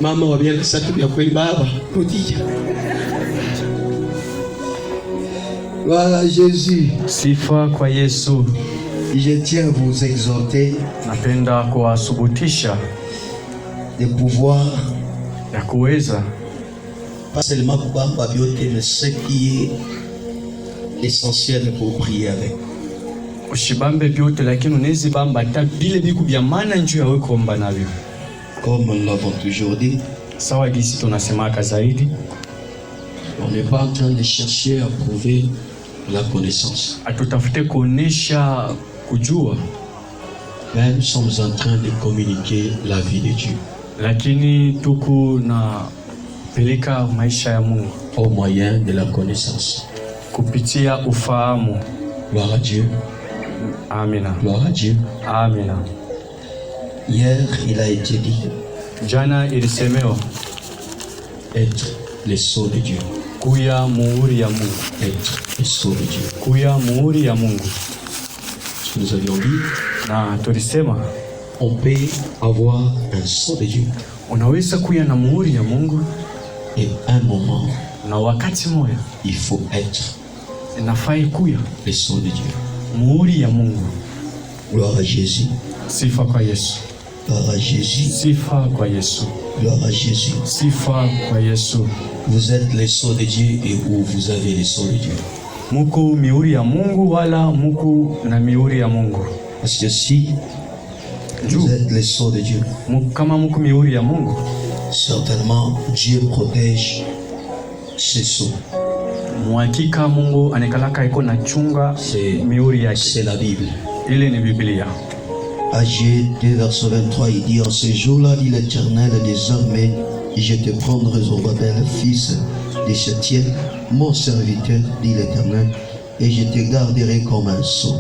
Mama wa bien satu ya kweli baba kutia. Voilà Jésus. Sifa kwa Yesu. Je tiens à vous exhorter Napenda kuwasubutisha de pouvoir ya kuweza Pas seulement pour baba biote, mais ce qui est essentiel pour prier avec. ushibambe vyote, lakini unaweza bamba hata vile viku vya maana njoo yawe kuomba navyo. Comme nous l'avons toujours dit, Sawa gisi tunasemaka zaidi, on n'est pas en train de chercher à prouver la connaissance. atutafute kuonesha kujua, Mais nous sommes en train de communiquer la vie de Dieu lakini tuku na peleka maisha ya Mungu au moyen de la connaissance. kupitia ufahamu. Gloire à Dieu. Amina, Gloire à Dieu. amina. Hier, il a été dit Jana ilisemewa être le sceau de Dieu. kuya muhuri ya Mungu, Être le sceau de Dieu. kuya muhuri ya Mungu. Ce que nous avions dit, Na tulisema on peut avoir un sceau de Dieu unaweza kuya na muhuri ya Mungu, et un moment, na wakati moja il faut être inafai kuya le sceau de Dieu. muhuri ya Mungu. Gloire à Jésus. Sifa kwa Yesu, Gloire à Jésus. sifa kwa Yesu, Gloire à Jésus. sifa kwa Yesu. Vous êtes les sceaux de Dieu et où vous avez les sceaux de Dieu. Muku mihuri ya Mungu wala muku na mihuri ya Mungu? Parce que si vous êtes les sceaux de Dieu, Kama muku mihuri ya Mungu, certainement Dieu protège ses sceaux. muhakika Mungu anekalaka iko na chunga mihuri yake. C'est la Bible. Ile ni Biblia. Agé 2 verset 23, il dit: en ce jour-là, dit l'Éternel des armées, je te prendrai Zorobabel, fils de Shealtiel, mon serviteur, dit l'Éternel, et je te garderai comme un sceau.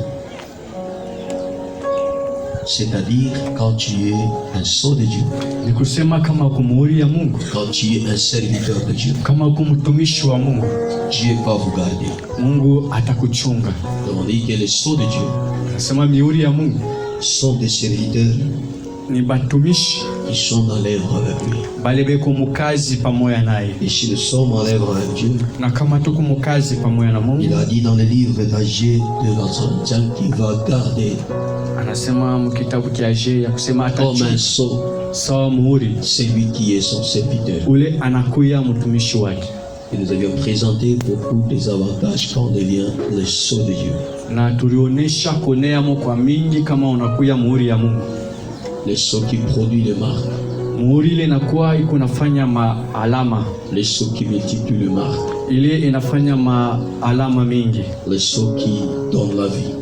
C'est-à-dire, quand tu es un sceau de Dieu, Ni kusema kama kumuhuri ya Mungu, quand tu es un serviteur de Dieu, kama kumtumishi wa Mungu, Dieu va vous garder. Mungu atakuchunga. Donc on dit que les sceaux de Dieu Nasema mihuri ya Mungu sont des serviteurs ni batumishi qui sont dans l'œuvre avec lui. bale beko mukazi pamoja naye, Et si nous sommes en œuvre avec Dieu, na kama tuko mukazi pamoja na Mungu, il a dit dans le livre d'Agé 2 verset 21 qu'il va garder anasema mkitabu kia Agé ya kusema comme un atachunga sceau sawa muhuri celui qui est son serviteur. ule anakuya mtumishi wake. Et nous avions présenté beaucoup des avantages quand on devient le sceau de Dieu. Na tulionesha kuneamo kwa mingi kama unakuya muhuri ya Mungu. Le sceau qui produit les marques, Muhuri ile inakuwa iko nafanya maalama, le sceau qui multiplie les marques, ile inafanya maalama mingi, le sceau qui donne la vie,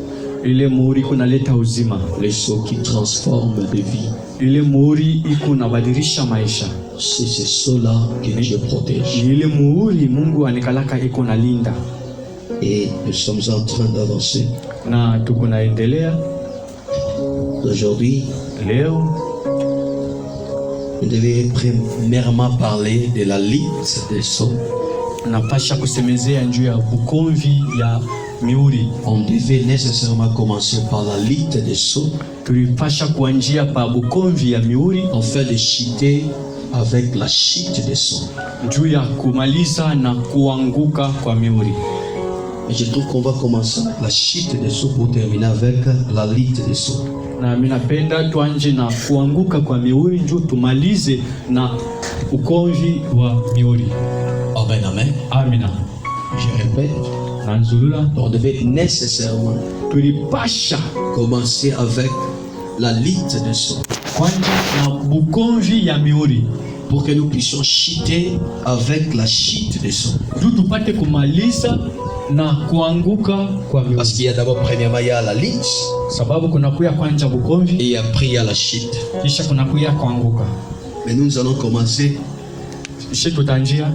ile muhuri iko naleta uzima, le sceau qui transforme des vies. ile muhuri iko nabadilisha maisha. C'est ce sceau-là que Dieu protège. Ni ile muhuri Mungu anikalaka iko nalinda. Et nous sommes en train d'avancer. Na tuko naendelea Aujourd'hui, leo. on devait premièrement parler de la liste des sceaux. Napasha kusemezea njuu ya bukomvi ya mihuri. On devait nécessairement commencer par la liste des sceaux, Tulipasha kuanjia pa bukomvi ya mihuri afin de chiter avec la chute des sceaux. njuu ya kumaliza na kuanguka kwa mihuri. Et je trouve qu'on va commencer avec la chute des sceaux pour terminer avec la liste des sceaux. Na mimi napenda tuanje na kuanguka kwa mihuri njoo tumalize na ukomvi wa mihuri. Amen, amen. Amina. Je répète, Na nzulula on devait nécessairement tulipasha commencer avec la liste des sceaux kwanja na bukomvi ya mihuri pour que nous puissions chiter avec la chute des sceaux. njoo tupate kumaliza na kuanguka kwa mihuri. Parce qu'il y a d'abord, premièrement, il y a la liste Sababu kunakuya kwanja bukomvi et après il y a la chute. kisha kunakuya kuanguka. Mais nous allons commencer Kisha tutanjia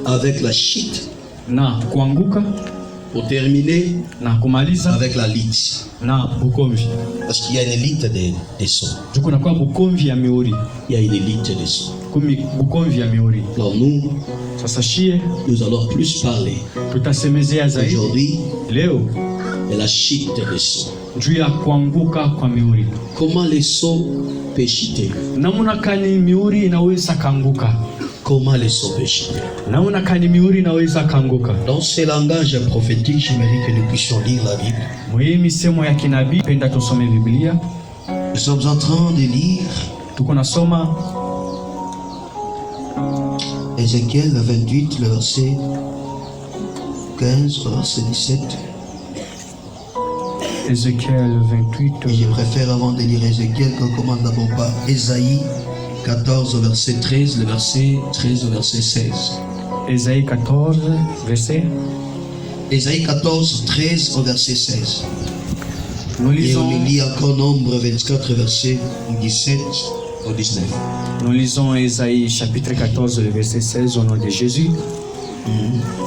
avec la chute na kuanguka Pour terminer na kumaliza avec la lite. na bukomvi. Parce qu'il y a une élite des sons. Juu kuna kwa bukomvi ya miuri. Il y a une élite des sons. Kumi bukomvi ya miuri. Alors nous, Sasa shie nous allons plus parler tutasemezea zaidi aujourd'hui leo de la chute des sons. juu ya kuanguka kwa miuri. Comment les sons peuvent chuter? Namuna kani miuri inaweza kaanguka. Comment les sons peuvent chuter? Namuna kani miuri inaweza kaanguka. Dans ce langage prophétique, j'aimerais que nous puissions lire la Bible. Hii misemo ya kinabii penda tusome Biblia. Nous sommes en train de lire Tuko nasoma Ézéchiel 28, le verset 15 au verset 17. Ézéchiel 28. Et je préfère avant de lire Ézéchiel qu'on commence d'abord par Ésaïe 14 au verset 13, le verset 13 au verset 16. Ésaïe 14, verset. Ésaïe 14, 13 au verset 16. Nous Et lisons, on lit encore Nombre 24, verset 17 au 19. nous lisons Ésaïe chapitre 14, le verset 16 au nom de Jésus.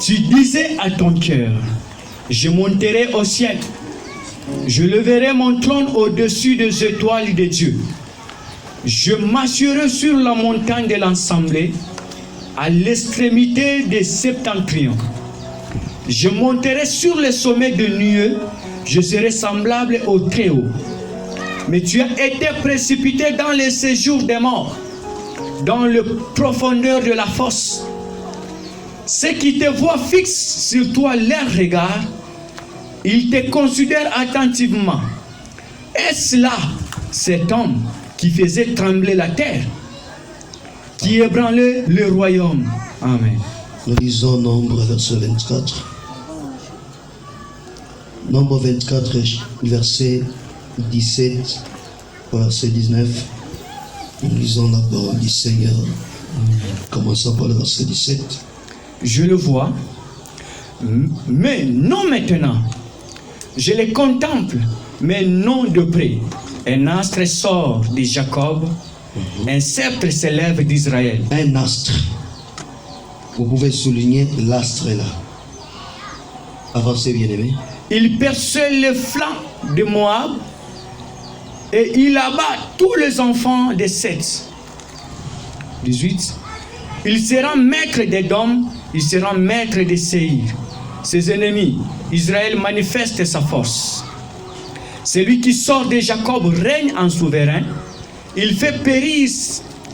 Tu disais à ton cœur, je monterai au ciel, je leverai mon trône au-dessus des étoiles de Dieu. Je m'assurerai sur la montagne de l'Assemblée, à l'extrémité des septentrions. Je monterai sur les sommets de nueux, je serai semblable au Très-Haut. Mais tu as été précipité dans les séjours des morts, dans le profondeur de la fosse. Ceux qui te voient fixent sur toi leur regard, ils te considèrent attentivement. Est-ce là cet homme qui faisait trembler la terre, qui ébranlait le royaume? Amen. Nous lisons Nombre verset 24. Nombre 24, verset 17 au verset 19. Nous lisons la parole du Seigneur. Commençons par le verset 17. Je le vois, mais non maintenant. Je le contemple, mais non de près. Un astre sort de Jacob, un sceptre s'élève d'Israël. Un astre. Vous pouvez souligner l'astre là. Avancez, bien-aimés. Il perçoit les flancs de Moab et il abat tous les enfants de Seth. 18. Il sera maître d'Édom, il sera maître de Séir. Ses ennemis, Israël manifeste sa force. Celui qui sort de Jacob règne en souverain. Il fait périr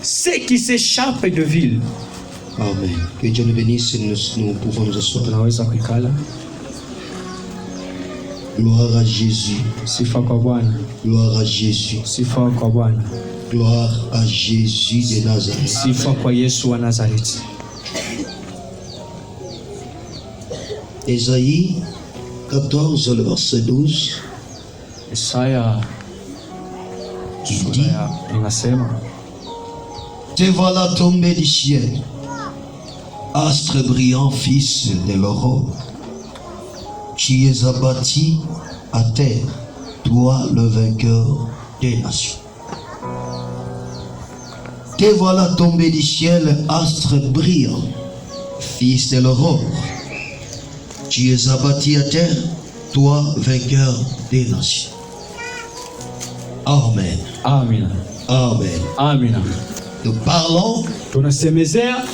ceux qui s'échappent de ville. Amen. Que Dieu nous bénisse et nous pouvons nous asseoir. Gloire à Jésus. Sifa kwa Bwana. Gloire à Jésus. Sifa kwa Bwana. Gloire à Jésus de Nazareth. Sifa kwa Yesu wa Nazareti. Ésaïe 14, le verset 12. Isaya Il dit, inasema, te voilà tombé du ciel, astre brillant, fils de l'aurore. Tu es abattu à terre, toi le vainqueur des nations. Te voilà tombé du ciel, astre brillant, fils de l'aurore. Tu es abattu à terre, toi vainqueur des nations. Amen. Amina. Amen. Amina. Nous parlons Tunasemezea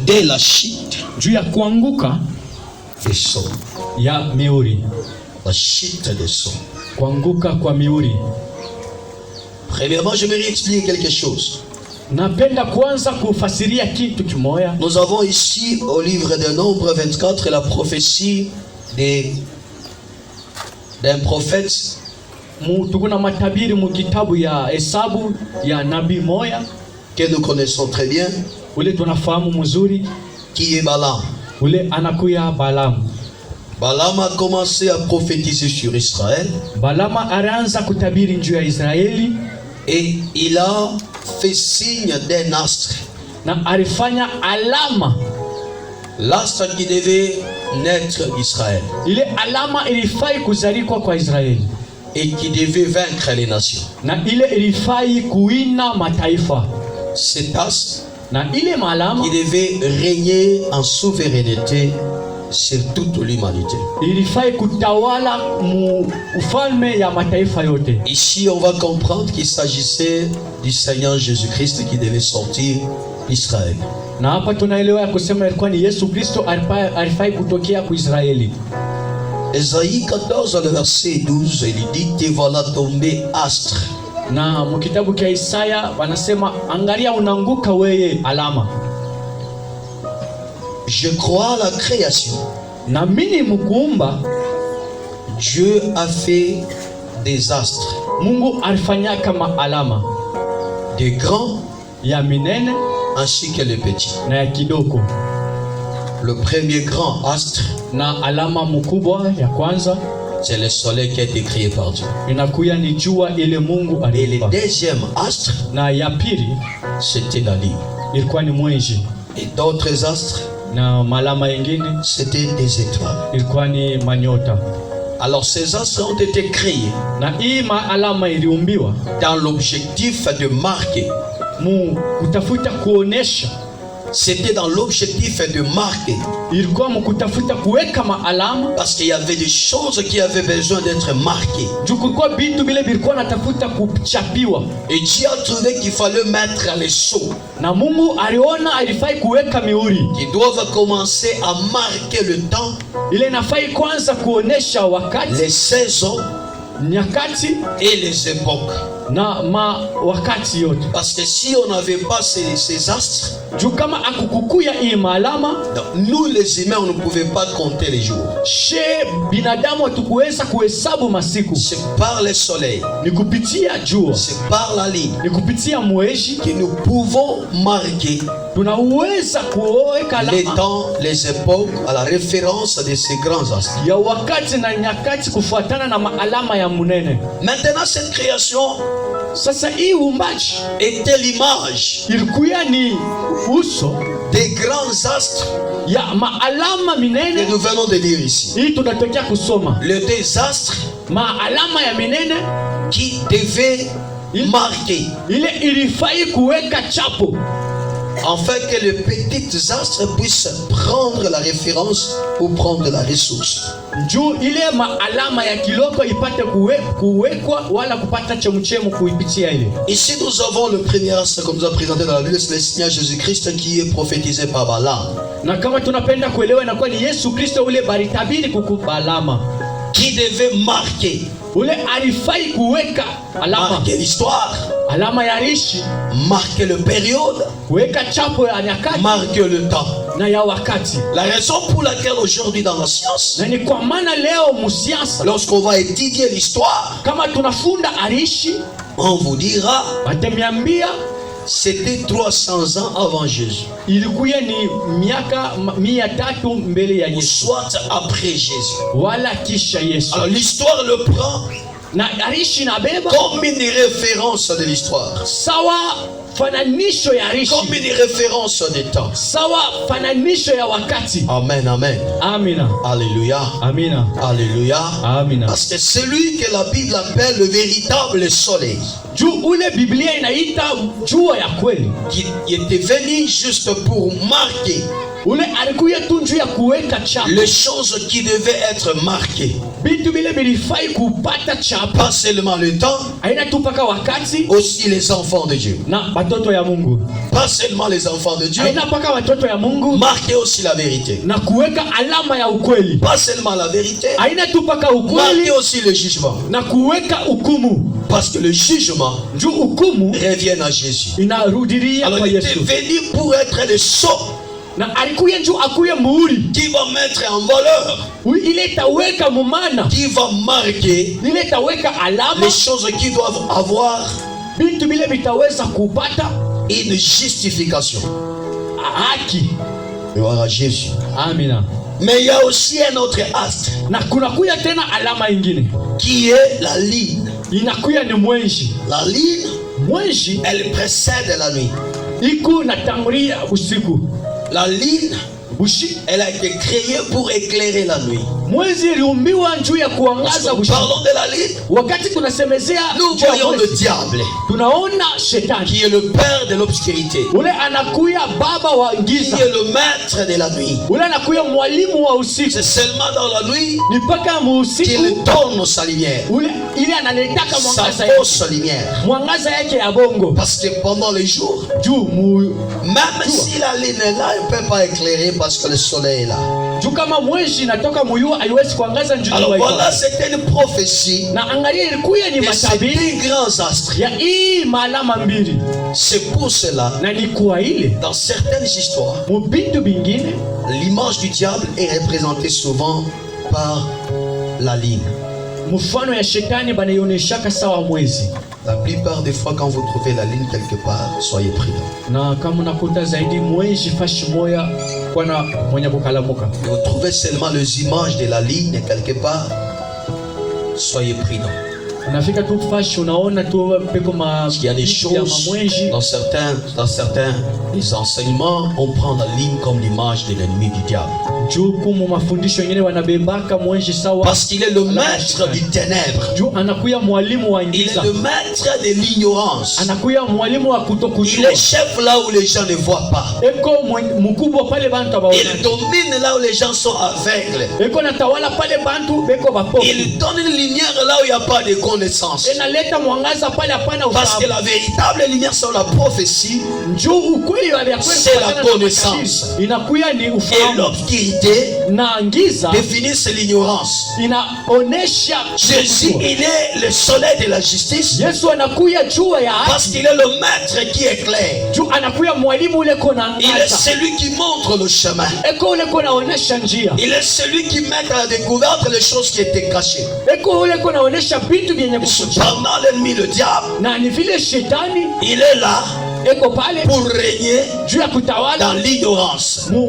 de la chute juu ya kuanguka des sons. ya miuri. La chute des sons. Kuanguka kwa miuri. Premièrement, je vais expliquer quelque chose. Napenda kwanza kufasiria kitu kimoya. Nous avons ici au livre de Nombre 24 la prophétie d'un prophète Tukuna matabiri mu kitabu ya Hesabu ya nabii moya que nous connaissons très bien, ule tunafahamu mzuri, qui est Balaam. ule anakuya Balaam. Balaam a commencé à prophétiser sur Israël Balama alianza kutabiri juu ya Israeli et il a fait signe d'un astre. na alifanya alama. L'astre qui devait naître d'Israël Ile alama ilifai kuzalikwa kwa Israeli et qui devait vaincre les nations. na ile ilifai kuina mataifa. Cet astre Na ile malama qui devait régner en souveraineté sur toute l'humanité. ilifai kutawala ufalme ya mataifa yote. Ici, on va comprendre qu'il s'agissait du Seigneur Jésus-Christ qui devait sortir d'Israël. Na hapa tunaelewa ya kusema ilikuwa ni Yesu Kristo alifai kutokea kwa Israeli. Ésaïe 14, le verset 12, il dit: te voilà tombé astre. Na mkitabu kia Isaya wanasema angalia unanguka weye alama. Je crois à la création. Na mini mkuumba, Dieu a fait des astres, Mungu alifanya kama alama, des grands ya minene ainsi que les petits. na ya kidogo. Le premier grand astre, Na alama mkubwa ya kwanza c'est le soleil qui a été créé par Dieu. inakuya ni jua ile Mungu Et le aliumba. deuxième astre, Na ya pili c'était la lune. ilikuwa ni mwezi, Et d'autres astres, na malama yengine c'était des étoiles. ilikuwa ni manyota. Alors ces astres ont été créés Na hii alama iliumbiwa dans l'objectif de marquer. kutafuta kuonesha, C'était dans l'objectif de marquer. ilikuwa mkutafuta kuweka maalama, Parce qu'il y avait des choses qui avaient besoin d'être marquées. juu kulikuwa vitu vile vilikuwa natafuta kuchapiwa. Et Dieu a trouvé qu'il fallait mettre les sceaux Na Mungu aliona alifai kuweka mihuri qui doivent commencer à marquer le temps, ile inafai kwanza kuonesha wakati, les saisons nyakati et les époques. na wakati yote. Parce que si on n'avait pas ces astres, Juu kama akukukuya hii maalama, donc nous les humains, on ne pouvait pas compter les jours. she binadamu hatukuweza kuhesabu masiku. C'est par le soleil, Ni kupitia jua, c'est par la ligne ni kupitia mwezi que nous pouvons marquer tunaweza kuweka les alama temps, les époques à la référence de ces grands astres. ya wakati na nyakati kufuatana na maalama ya munene. Maintenant, cette création Sasa hii uumbaji était l'image ilikuya ni uso des grands astres ya maalama que minene. nous venons de lire ici. Hii tunatokea kusoma Les deux astres maalama ya minene qui devaient marquer, ile ilifai kuweka chapo, afin que les petits astres puissent prendre la référence ou prendre la ressource. juu ile maalama ya kiloko ipate kuwekwa wala kupata chemuchemu kuipitia ile. Ici, nous avons le premier astre comme nous a présenté dans la Bible, c'est le Seigneur Jésus-Christ qui est prophétisé par Balaam, Na kama tunapenda kuelewa inakuwa ni Yesu Kristo ule baritabiri kukupa alama, qui devait marquer, ule alifai kuweka alama, marquer l'histoire, alama ya rishi, marquer le période, kuweka chapo ya nyakati marquer le temps. na ya wakati. La raison pour laquelle aujourd'hui dans la science, Na ni kwa maana leo musiasa lorsqu'on va étudier l'histoire, kama tunafunda arishi, on vous dira watemiambia c'était 300 ans avant Jésus, ilikuya ni miaka 300 mbele ya ou Yesu soit après Jésus. wala kisha Yesu. Alors l'histoire le prend Na arishi na beba comme une référence de l'histoire, sawa fananisho ya comme rishi, une référence des temps. sawa fananisho ya wakati. Amen, amen. Amina, Alléluia, amina, alléluia. amina. Parce que celui que la Bible appelle le véritable soleil, Juu ule Biblia inaita jua ya kweli, qui était venu juste pour marquer ule alikuya tu juu ya kuweka chapo, les choses qui devaient être marquées. vitu vile vilifai kupata chapo, Pas seulement le temps, aina tu paka wakati aussi les enfants de Dieu. na watoto ya Mungu, Pas seulement les enfants de Dieu, aina paka watoto ya Mungu marquer aussi la vérité. na kuweka alama ya ukweli, Pas seulement la vérité, aina tu paka marquer ukweli aussi le jugement. na kuweka hukumu, Parce que le jugement juu hukumu revient à Jésus. inarudilia Alors kwa il était Yesu, venu pour être le sceau na alikuya juu akuye muhuri qui va mettre en valeur, ile itaweka mumana, qui va marquer ile itaweka alama, les choses qui doivent avoir vitu vile vitaweza kupata une justification. haki. Gloire à Jésus. Amina. Mais il y a aussi un autre astre Na kunakuya tena alama ingine qui est la lune. inakuya ni mwenji. La lune, Mwenji elle précède la nuit. iku natangulia usiku. La lune Elle a été créée pour éclairer la nuit. Mwezi iliumbiwa juu ya kuangaza Nous usiku. parlons de la lune. Wakati tunasemezea Nous juu ya voyons le mwezi, diable tunaona shetani qui est le père de l'obscurité, ule anakuya baba wa qui giza, est le maître de la nuit. ule anakuya mwalimu wa usiku. C'est seulement dans la nuit Ni mpaka muusiku qu'il donne sa lumière, ule ile analetaka sa mwangaza yake, fausse lumière. mwangaza yake ya bongo Parce que pendant les jours, juu même si la lune est là, elle ne peut pas éclairer parce que le soleil est là. juu kama mwezi natoka muyua haiwezi kuangaza njuu Alors wa voilà, iko. c'était une prophétie Na angalia ilikuya ni de ces matabiri deux grands astres. ya hii maalama mbili, C'est pour cela, na ni kwa ile dans certaines histoires, mubintu bingine l'image du diable est représentée souvent par la lune. mfano ya shetani banaioneshaka sawa mwezi. La plupart des fois, quand vous trouvez la lune quelque part, soyez prudents. Na kama unakuta zaidi mwezi fashi moya kwana mwenye kukalamuka, Et vous trouvez seulement les images de la lune quelque part, soyez prudents. unafika tu fashi unaona tu peko ma Il y a des choses, mamwenji. dans certains des enseignements, on prend la lune comme l'image de l'ennemi du diable. Juu kumu mafundisho yengine wanabebaka mwezi sawa, Parce qu'il est le maître du ténèbre. juu anakuya mwalimu wa Il est giza, le maître de l'ignorance. anakuya mwalimu wa Il kutokujua. est chef là où les gens ne voient pas. Eko mkubwa pale bantu Il abaona, domine là où les gens sont aveugles. eko natawala pale bantu beko bapofu, Il donne une lumière là où il n'y a pas de connaissance. enaleta mwangaza pale hapana Parce que ufahamu. la véritable lumière sur la prophétie Juu ukweli wa vya kweli C'est la kufatana na connaissance. matabiri, inakuya ni et ufahamu, l'obscurité na giza définissent l'ignorance. inaonesha Jésus, kujua. il est le soleil de la justice Yesu anakuya jua ya parce haki, qu'il est le maître qui éclaire. juu anakuya mwalimu ule kona Il est angaza, celui qui montre le chemin. eko ule kona onesha njia, Il est celui qui met à la découverte les choses qui étaient cachées. eko ule kona onesha vitu vyenye kuficha. Cependant, l'ennemi, le diable, Na ni vile shetani il est là eko pale pour régner juu ya kutawala dans l'ignorance. mu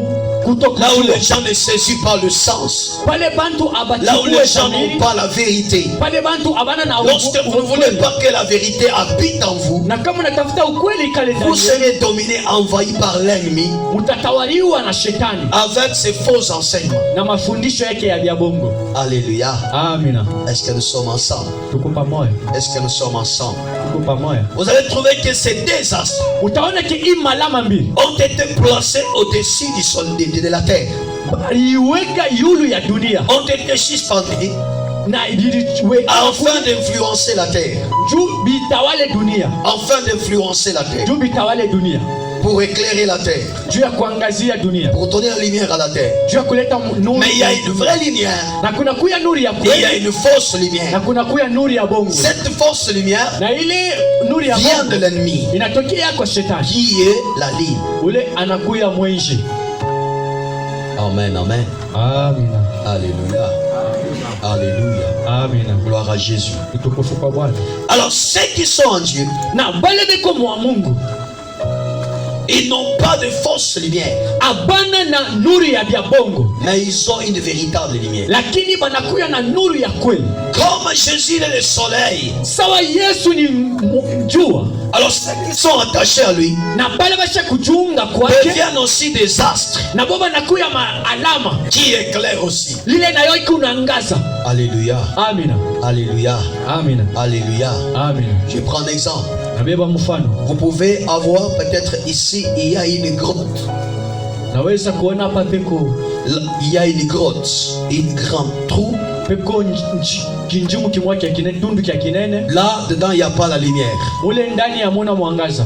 Là où kutokujua, les gens ne saisissent pas le sens. pale bantu Là où abachukue les gens n'ont dhamiri, pas la vérité. pale bantu abana na Lorsque vous ne voulez pas que la vérité habite en vous, na kama unatafuta ukweli kale vous ndani, serez dominé, envahi par l'ennemi mutatawaliwa na shetani avec ses faux enseignements. na mafundisho yake ya vya bongo. Alléluia. Amina, Est-ce que nous sommes ensemble? tuko pamoja, Est-ce que nous sommes ensemble? tuko pamoja. Vous allez trouver que ces deux astres Utaona ki hii malama mbili ont été placés au-dessus du sol de la terre, iweka yulu ya dunia ont été suspendus na iliweka afin d'influencer la terre, juu bitawale dunia, afin d'influencer la terre, juu bitawale dunia, pour éclairer la terre, juu ya kuangazia dunia, pour donner la lumière à la terre. juu ya kuleta nuru. Mais il y a une vraie lumière Na kuna kuya nuru ya et il y a kweli une fausse na lumière. kuna kuya nuru ya bongo, Cette fausse lumière na ile nuru ya vient de bongo l'ennemi inatokea kwa shetani, qui est la ligne. ule anakuya mwenji. Amen, amen. Amina, Alléluia. Alléluia. amina, Gloire à Jésus. utukufu kwa Bwana. Alors, ceux qui sont en Dieu, Na bale beko mwa Mungu ils n'ont pas de fausse lumière, abana na nuru ya vya bongo, mais ils ont une véritable lumière. lakini banakuya na nuru ya kweli. Comme Jésus est le soleil, Sawa Yesu ni jua, alors ceux qui sont attachés à lui na bale basha kujiunga kwake, deviennent aussi des astres na bo banakuya maalama qui éclairent aussi. lile nayo ikunangaza. Alléluia. Amina, Alléluia. amina, Alléluia. amina. Je prends un exemple. Nabeba mfano, Vous pouvez avoir peut-être ici, il y a une grotte. naweza kuona hapa peko Il y a une grotte, une grande trou. peko kinjumu kimwa kya kinene, tundu kya kinene, Là, dedans, il n'y a pas la lumière. mule ndani ya muna mwangaza,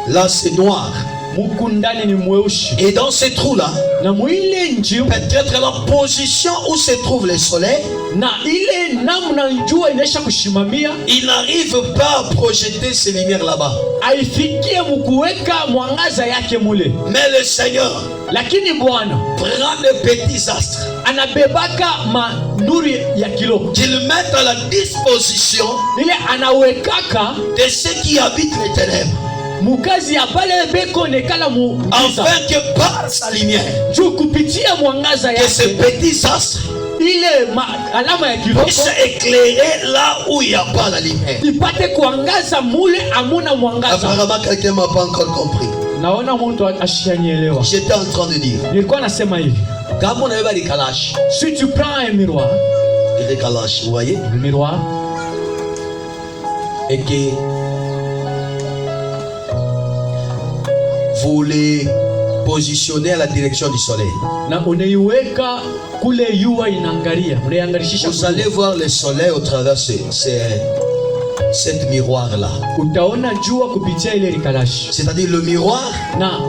Là, c'est noir. muku ndani ni mweushi, Et dans ces trous-là, na mwile njimu peut-être la position où se trouve le soleil, na ile namna jua inaisha kushimamia, il n'arrive pas à projeter ses lumières là-bas. aifikie mukuweka mwangaza yake mule, Mais le Seigneur lakini Bwana prend les petits astres anabebaka manuru ya kiloko qu'il met à la disposition ile anawekaka de ceux qui habitent les ténèbres, mukazi ya pale beko nekala mu giza, afin que par sa lumière, juu kupitia mwangaza que ces yake petits astres ile alama ya kiloko puisse éclairer là où il n'y a pas la lumière. ipate kuangaza mule amuna mwangaza. Apparemment, quelqu'un m'a pas encore compris. Naona mtu ashanielewa. J'étais en train de dire, Nilikuwa nasema hivi. Kama unabeba likalashi, Si tu prends un miroir, les calaches, vous voyez, le miroir, et que vous les positionnez à la direction du soleil, na unaiweka kule yua inaangalia, unaiangarishisha, vous allez voir le soleil au travers cette miroir-là. utaona jua kupitia ile likalashi. C'est-à-dire le miroir Na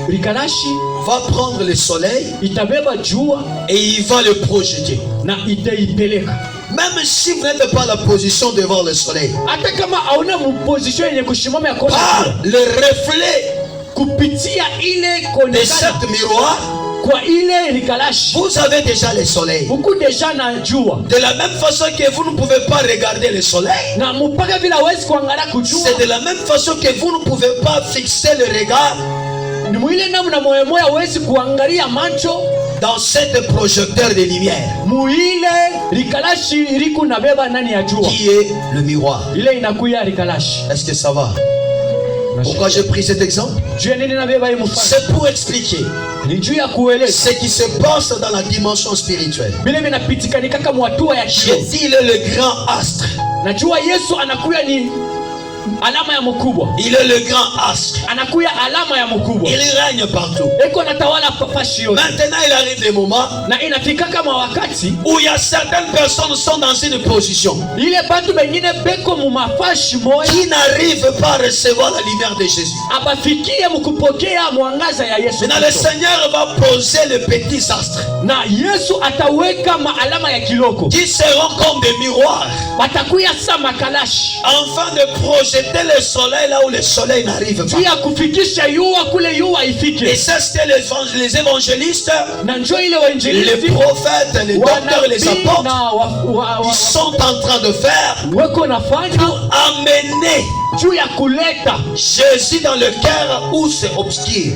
likalashi va prendre le soleil itabeba jua et il va le projeter. na itaipeleka. Même si vous n'êtes pas à la position devant le soleil, Hata kama hauna position yenye kushimama ya kona par jua, le reflet kupitia ile de konekana cette miroir, kwa ile likalashi vous avez déjà le soleil. huku deja na jua, De la même façon que vous ne pouvez pas regarder le soleil, na mpaka vile hawezi kuangalia kujua, c'est de la même façon que vous ne pouvez pas fixer le regard ni mwile namna moyo moyo hawezi kuangalia macho dans cette projecteur de lumière muile likalashi iliku nabeba ndani ya jua, qui est le miroir. ile inakuya likalashi. Est-ce que ça va? Pourquoi j'ai pris cet exemple? Juu ya nini nabeba hii mfano? C'est pour expliquer Ni juu ya kueleza ce qui se passe dans la dimension spirituelle. vile vinapitikanika kama hatua ya J'ai kiroho. dit, il est le grand astre. Najua Yesu anakuya ni alama ya mkubwa, Il est le grand astre. anakuya alama ya mkubwa, Il règne partout. eko natawala papashi yote. Maintenant, il arrive des moments Na inafika kama wakati où il y a certaines personnes qui sont dans une position ile batu bengine beko mumafashi moya qui n'arrivent pas à recevoir la lumière de Jésus. abafikie mukupokea mwangaza ya Yesu Maintenant, le Kristo. Seigneur va poser les petits astres Na Yesu ataweka maalama ya kiloko, qui seront comme des miroirs batakuya sa makalashi afin de projeter le soleil là où le soleil n'arrive juu ya pas. kufikisha yua kule yua Et ifike. c'est ce que les évangélistes, Na njo ile les wainjilisti prophètes, les docteurs, les wanabii apôtres, na ils sont en train de faire weko nafanya pour amener juu ya kuleta Jésus dans le cœur où c'est obscur.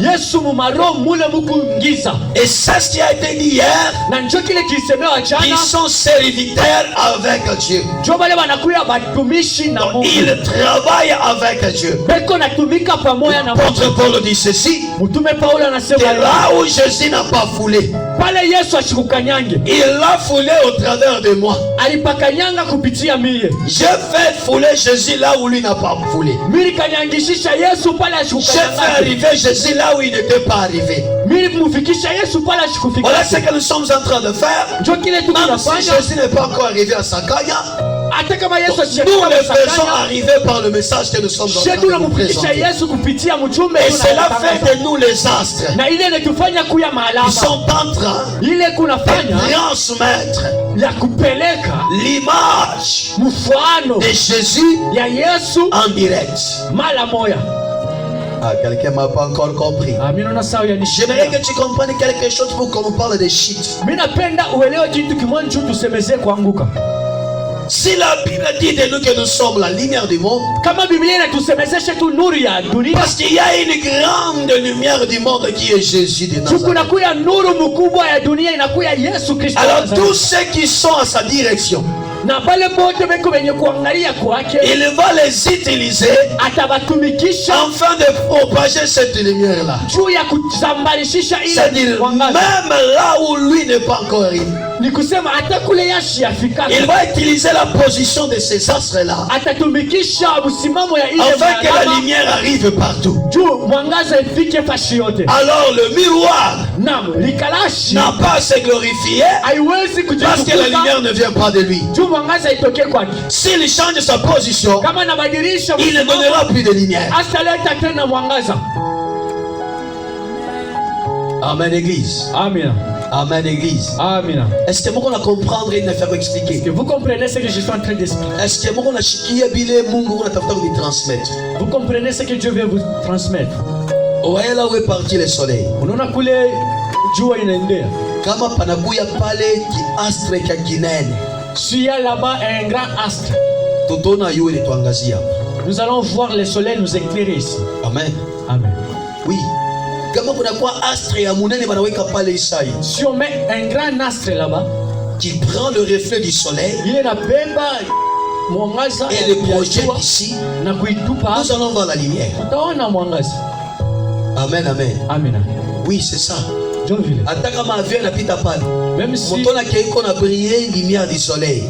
Yesu mumaro mule mukungiza. Et c'est ce qui a été dit hier. Na njo kile kilisemewa Ils jana, sont serviteurs avec Dieu. njo bale banakuya batumishi na Mungu, Ils travaillent avec Dieu. beko natumika pamoja na Mungu. L'apôtre Paul dit ceci. Mtume Paulo C'est anasema là où Jésus n'a pas foulé. pale Yesu ashikukanyange, Il l'a foulé au travers de moi. alipakanyanga kupitia mie, J'ai fait fouler Jésus là où lui n'a pas foulé. mili kanyangishisha Yesu pale J'ai fait ashikukanyanga, arriver Jésus là où il n'était pas arrivé. mili mufikisha Yesu pale Voilà ce ashikufika. que nous sommes en train de faire. Njo kile Même si tunafanya, Jésus n'est pas encore arrivé à Sakanya, hata kama Yesu nous ashikufika le faisons Sakanya, arriver par le message que nous sommes en train shetu de vous namufikisha présenter. Yesu kupitia mjumbe Et cela fait tunatangaza. de nous les astres. Na ile inatufanya kuya Ils maalama sont en train ile de kunafanya transmettre ya kupeleka l'image mfano de Jésus ya Yesu en direct. mala moya. Ah, quelqu'un m'a pas encore compris. Mimi naona sawa ya J'aimerais nishika. que tu comprennes quelque chose pour qu'on parle de shit. Mimi napenda uelewe kitu kimoja juu tusemezee kuanguka. Si la Bible dit de nous que nous sommes la lumière du monde, Kama Biblia inatusemezesha tu nuru ya dunia, parce qu'il y a une grande lumière du monde qui est Jésus de juu Nazareth. kunakuya nuru mkubwa ya dunia inakuya Yesu Kristo. wa Alors Nazareti. tous ceux qui sont à sa direction, Na pale pote beko benye kuangalia kwake il va les utiliser atabatumikisha afin de propager cette lumière-là. juu ya kuzambarishisha ile C'est-à-dire, mwangaza. même là où lui n'est pas encore arrivé, Ni kusema hata kule yashi afika il va utiliser la position de ces astres-là atatumikisha msimamo ya ile afin que la maalama lumière arrive partout. juu mwangaza ifike fashi yote. Alors le miroir Naam, likalashi n'a pas à se glorifier haiwezi parce que la kujitukuza lumière ne vient pas de lui. juu mwangaza itoke kwake. S'il change sa position, Kama anabadilisha il ne donnera plus de lumière. asaleta tena mwangaza. Amen, Église. Amina, Amen, Église. amina. Est-ce que moi on a comprendre et ne faire expliquer? Que vous comprenez ce que je suis en train d'expliquer? Est-ce que moi on a chiqué bile Mungu on a tafuta de transmettre? Vous comprenez ce que Dieu veut vous transmettre? Vous voyez là où est parti le soleil? Unaona kule jua inaendea, Kama panakuya pale kiastre cha kinene, s'il y a là-bas un grand astre, tutaona yule tuangazia. nous allons voir le soleil nous éclairer ici. Amen. Amen. Oui. Kama kunakuwa astre ya munene banaweka pale Isaya. Si on met un grand astre là-bas, qui prend le reflet du soleil ile inabeba mwangaza et le projette ici, na kuitupa, nous allons voir la lumière. utaona mwangaza. Amen, amen. Amina. Oui, c'est ça. Ndio vile. Ataka ma vie na pita pale. Même si Mon a qu'on a brillé lumière du soleil.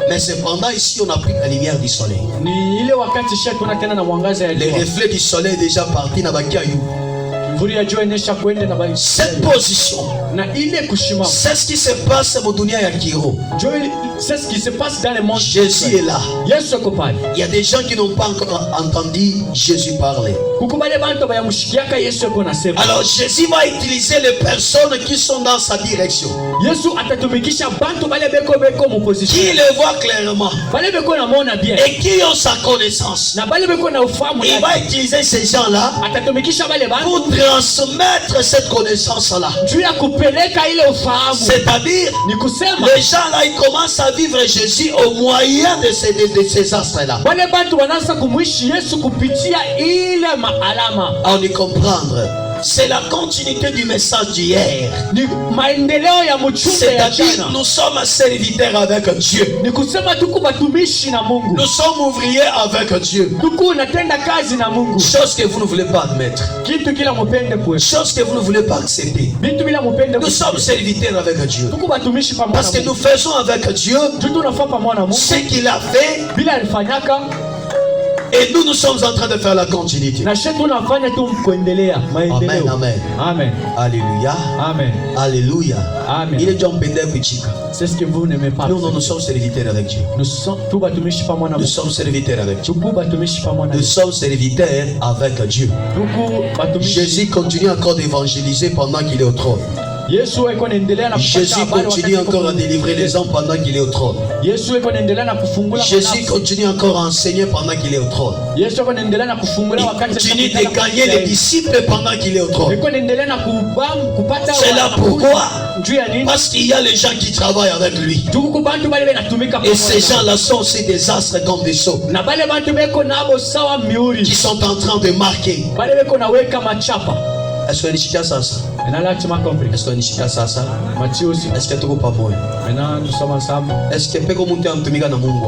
Mais cependant ici on a pris la lumière du soleil. ni ile wakati sha tuna tena na mwangaza ya Les jua. reflets du soleil déjà partis na bakiayu. Mvuri ya jua inesha kwenda na bai. Cette position, Na ile kushimama. c'est ce qui se passe au dunia ya Kiro. Ndio c'est ce qui se passe dans le monde. Jésus est là. Yesu ako pale. Il y a des gens qui n'ont pas encore entendu Jésus parler. Kukubale bantu bayamshikiaka Yesu ako nasema. Alors Jésus va utiliser les personnes qui sont dans sa direction, Yesu atatumikisha bantu bale beko mu position. qui le voient clairement Bale beko na mona bien. et qui ont sa connaissance. Na bale beko na ufahamu Il va yake. utiliser ces gens-là Atatumikisha bale pour bantu transmettre cette connaissance-là. juu ya kupeleka ile ufahamu. C'est-à-dire, Ni kusema les gens-là, ils commencent à vivre Jésus au moyen de ces astres-là. wale bantu wanaanza kumwishi Yesu kupitia ile maalama. À y comprendre. C'est la continuité du message d'hier. Ni maendeleo ya mchumbe ya C'est-à-dire, jana. nous sommes serviteurs avec Dieu. Ni kusema tuko batumishi na Mungu. Nous sommes ouvriers avec Dieu. Tuko unatenda kazi na Mungu. Chose que vous ne voulez pas admettre. Kitu kila mupende kwe. Chose que vous ne voulez pas accepter. Bitu bila mupende Nous sommes serviteurs avec Dieu. tuko batumishi pamoja Parce na que nous Mungu. faisons avec Dieu Tuko tunafanya pamoja na Mungu. ce qu'il a fait Bila alifanyaka et nous sommes en train de faire la continuité. na shetu tunafanya tu kuendelea maendeleo. Amen, amen. Amen. Alléluia. Amen. Alléluia. Amen. Il est déjà en pendant Kuchika. C'est ce que vous n'aimez pas. Nous, nous sommes serviteurs avec Dieu. Nous sommes tu batumishi pamoja na Nous Mungu. sommes serviteurs avec Dieu. Tuko batumishi pamoja na Nous Mungu. sommes serviteurs avec Dieu. Tuko batumishi. Jésus continue encore d'évangéliser pendant qu'il est au trône. Yesu eko naendelea na kupasha Jésus habari continue wakati encore à yuko- délivrer les hommes pendant qu'il est au trône. Yesu eko naendelea na kufungula Jésus manafsi. continue encore à enseigner pendant qu'il est au trône. Yesu eko naendelea na kufungula Il wakati continue de gagner les disciples pendant qu'il est au trône. eko naendelea na kupata C'est là wanafunzi. pourquoi, Juu ya nini? parce qu'il y a les gens qui travaillent avec lui. Tuko bantu bale benatumika Et ces pamoja. gens-là sont aussi des astres comme des sceaux Na bale bantu beko nabo sawa miuri. qui sont en train de marquer. Bale beko naweka machapa. Est-ce qu'on est ça? Na là tu m'as compris. Est-ce qu'on est ça? Machi aussi. Est-ce que tu pas bon? Maintenant nous sommes ensemble. Est-ce que peut monter en tumika na Mungu?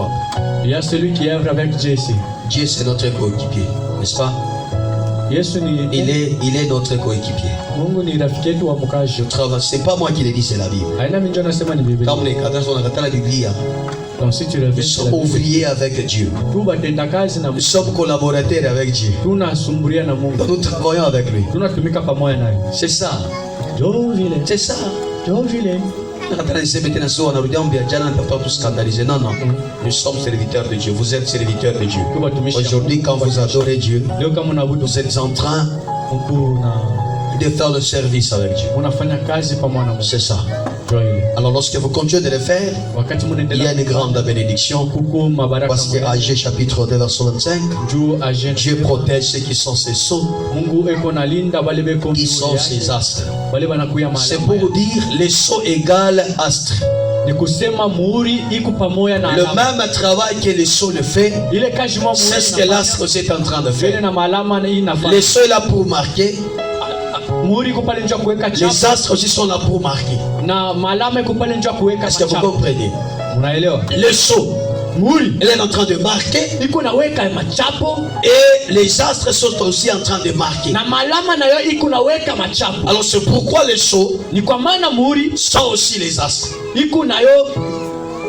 Il y a celui qui œuvre avec Dieu ici. Dieu c'est notre coéquipier, n'est-ce pas? Yesu ni Il est notre coéquipier. Mungu ni rafiki yetu wa mkaji. C'est pas moi qui le dis, c'est la Bible. Haina minjo nasema ni Biblia. Comme les cadres sont dans la Bible, Donc si tu nous reviens sommes ouvriers avec Dieu. tu batenda kazi na Nous sommes collaborateurs avec Dieu. tunasumburia na Mungu. Nous travaillons avec lui. Tunatumika pamoja naye. C'est ça. Jo vile. C'est ça. Jo vile. Non, non. Nous sommes serviteurs de Dieu. Vous êtes serviteurs de Dieu. Tu batumishi. Aujourd'hui, quand vous adorez Dieu, Leo kama unabudu vous êtes en train de faire le service avec Dieu. unafanya kazi pamoja na Mungu. C'est ça. Jo ile. Alors, lorsque vous continuez de le faire, Wakati il y a mnaendelea une grande bénédiction. kuko mabaraka Parce que Agé chapitre 2, verset 25, juu agent Dieu protège ceux qui sont ses sceaux, Mungu eko nalinda bale beko qui sont ses astres. bale banakuya C'est mahali. pour dire les sceaux égale astres. Ni kusema muhuri iko pamoja na Le alama. même travail que les sceaux le fait, Ile kazi mwa c'est ce que muhuri l'astre aussi est en train de vile faire. na malama na inafanya. Les sceaux est là pour marquer, Muhuri iko pale njoo kuweka les chapa astres aussi sont là pour marquer. na malama iko pale njoo kuweka Est-ce que vous chapa. comprenez? Unaelewa? Le sceau, Muhuri elle est en train de marquer iko naweka machapo et les astres sont aussi en train de marquer. na malama nayo iko naweka machapo. Alors c'est pourquoi les sceaux Ni kwa maana muhuri sont aussi les astres. iko nayo.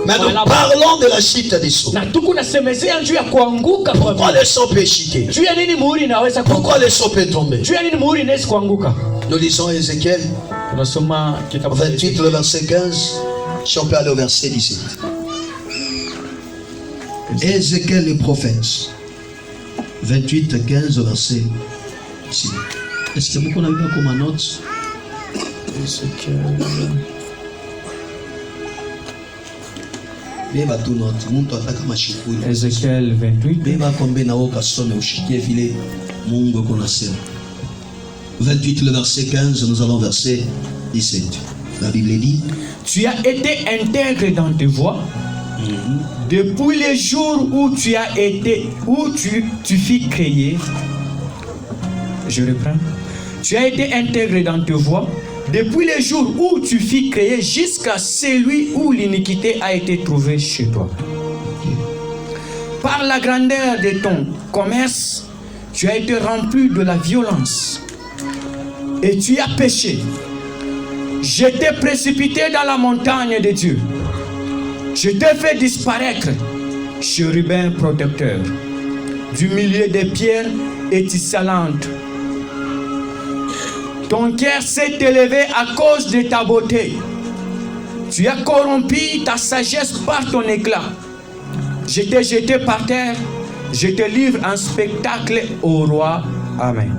Mais nous parlons de la chute des sceaux. Na tuko nasemezea juu ya kuanguka kwa Pourquoi muhuri. les sceaux peuvent chuter? Juu ya nini muhuri inaweza Pourquoi kuanguka? les sceaux peuvent tomber? Juu ya nini muhuri inaweza kuanguka? Nous lisons Ézéchiel Tunasoma kitabu cha 28, le verset 15. Si on peut aller au verset 17. Ézéchiel le prophète. 28, 15, verset 17. Est-ce que vous avez comme une note? Beba tu note. Muntu ataka mashukuru. Ézéchiel 28. Beba kombe na woka some ushikie vile Mungu konasema. 28, le verset 15, nous allons verset 17. La Bible dit: Tu as été intègre dans tes voies depuis les jours où tu as été, où tu fus créé. Je reprends. Tu as été intègre dans tes voies depuis le jour où tu fus créé jusqu'à celui où l'iniquité a été trouvée chez toi. Par la grandeur de ton commerce, tu as été rempli de la violence et tu as péché. Je t'ai précipité dans la montagne de Dieu. Je t'ai fait disparaître, chérubin protecteur, du milieu des pierres étincelantes. Ton cœur s'est élevé à cause de ta beauté. Tu as corrompu ta sagesse par ton éclat. Je t'ai jeté par terre. Je te livre un spectacle au roi. Amen.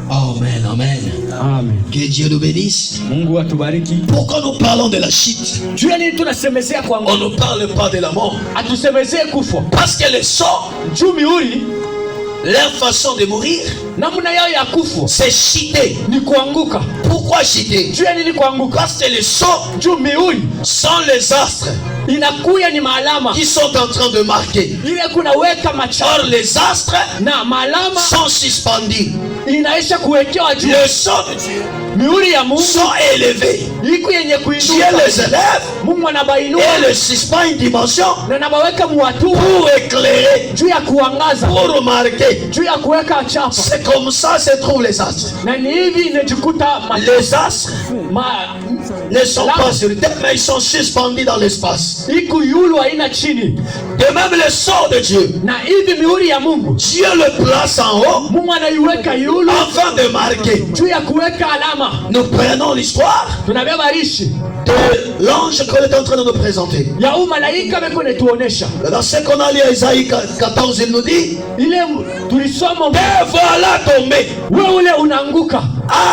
Amen, amen. Amen. Que Dieu nous bénisse. Mungu atubariki. Pourquoi nous parlons de la chute? Jueni tunasemezea On kwangu. ne parle pas de la mort. Atusemezee kufa. Parce que les sorts, Juu miuri leur façon de mourir, namna yao ya kufa c'est chuter. ni kuanguka. Pourquoi chuter? Jueni ni kuanguka. Parce que les sorts Juu miuri sont les astres inakuya ni maalama. qui sont en train de marquer. Ile kunaweka Or machoro les astres na maalama sont suspendus. inaisha kuwekewa juu. Les sorts de Dieu Miuri ya Mungu sont élevés. iko yenye Dieu kuinuka. les élève Mungu anabainua et les suspend une dimension na nabaweka muwatu pour éclairer, juu ya kuangaza, pour remarquer. juu ya kuweka chapa. C'est comme ça se trouvent les astres. Na ni hivi inajikuta Les astres ma ne sont pas sur terre, mais ils sont suspendus dans l'espace. iku yulu haina chini. De même, le sort de Dieu, Na hivi miuri ya Mungu Dieu le place en haut Mungu anaiweka yulu afin de marquer. juu ya kuweka alama. Nous prenons l'histoire Tunabeba rishi de l'ange qu'on est en train de nous présenter. ya huu malaika beko netuonesha Dans ce qu'on a lu à Isaïe 14, il nous dit: ile tulisoma, et voilà tombé, wewe ule unaanguka,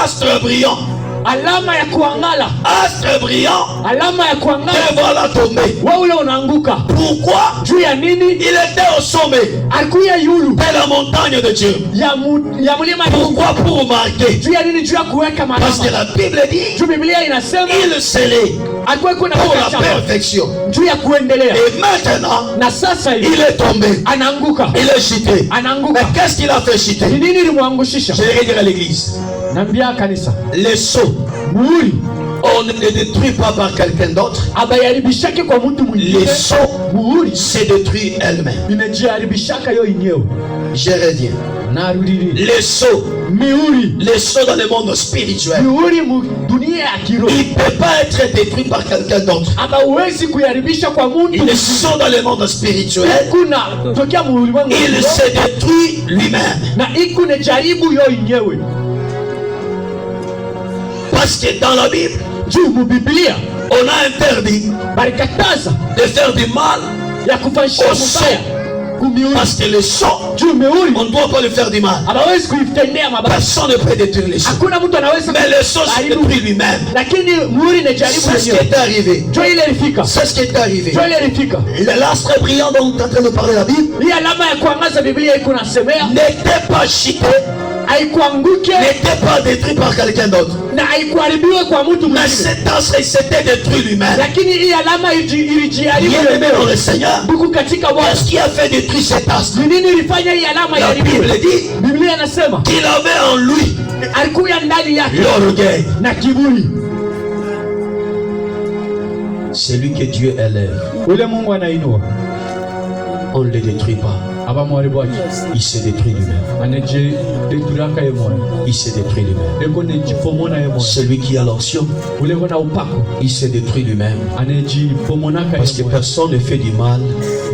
astre brillant, alama ya kuangala, astre brillant, alama ya et kuangala, voilà tombé. wewe ule unaanguka. Pourquoi? Juu ya nini? Il était au sommet Alikuya yulu de la montagne de Dieu. ya mlima. Pourquoi? Pour marquer. Juu ya nini? Juu ya kuweka Parce que malama. la Bible dit: Juu Biblia inasema il scellait alikuwa kuna pour la chapa perfection. juu ya kuendelea, Et maintenant, na sasa il hivi est tombé, anaanguka, il est chuté. anaanguka. Mais qu'est-ce qu'il a fait Ni chuter? nini limuangushisha? Je vais dire à l'église: Nambia kanisa, les sceaux, muhuri on ne les détruit pas par quelqu'un d'autre. abayaribishake kwa mtu mwingine. Les sceaux Muhuri se détruisent elles-mêmes. inajiharibishaka yo yenyewe. Je reviens. Narudiri Les sceaux, mihuri, les sceaux dans le monde spirituel, mihuri mu dunia ya kiroho il ne peut pas être détruit par quelqu'un d'autre. abawezi kuiharibisha kwa mtu Ils mwingine. sont dans le monde spirituel, Kuna tokea mu ulimwengu wa il kiroho, se détruit lui-même. na iku ne jaribu yo yenyewe. Parce que dans la Bible, Juu mu Biblia on a interdit balikataza de faire du mal, ya kufanyisha mubaya kumihuri. parce que les sceaux, Juu mihuri on ne doit pas le faire du mal. abawezi kuitendea mabaya. Personne ne peut détruire les sceaux. Hakuna mtu anaweza Mais le sceau se kuharibu. détruit lui-même. Lakini muhuri ne jaribu C'est ce qui yenyewe. est arrivé. Juu ile ilifika, C'est ce qui est arrivé. juu ile ilifika. L'astre brillant dont on est en train de parler la Bible Hii alama ya kuangaza Biblia iko nasemea n'était pas chuté, haikuanguke n'était pas détruit par quelqu'un d'autre. na haikuharibiwe kwa mtu Mais mwingine, cet astre, il s'était détruit lui-même. lakini hii alama ilijiharibu Bien-aimé dans le yenyewe. Seigneur, Ndugu katika Bwana, qu'est-ce qui a fait détruire cet astre? ni nini ilifanya hii alama La Bible iharibiwe? dit Biblia inasema qu'il avait en lui alikuya ndani yake l'orgueil. na kiburi. Celui que Dieu élève, Ule Mungu anainua on ne le détruit pas. abamwaribu wake Il se détruit lui-même. anajideturaka ye moyo, Il se détruit lui-même. eko nejipomona ye moyo. Celui qui a l'onction, Ule kona upako il se détruit lui-même. anajipomonaka Parce ye que moyo. personne ne fait du mal.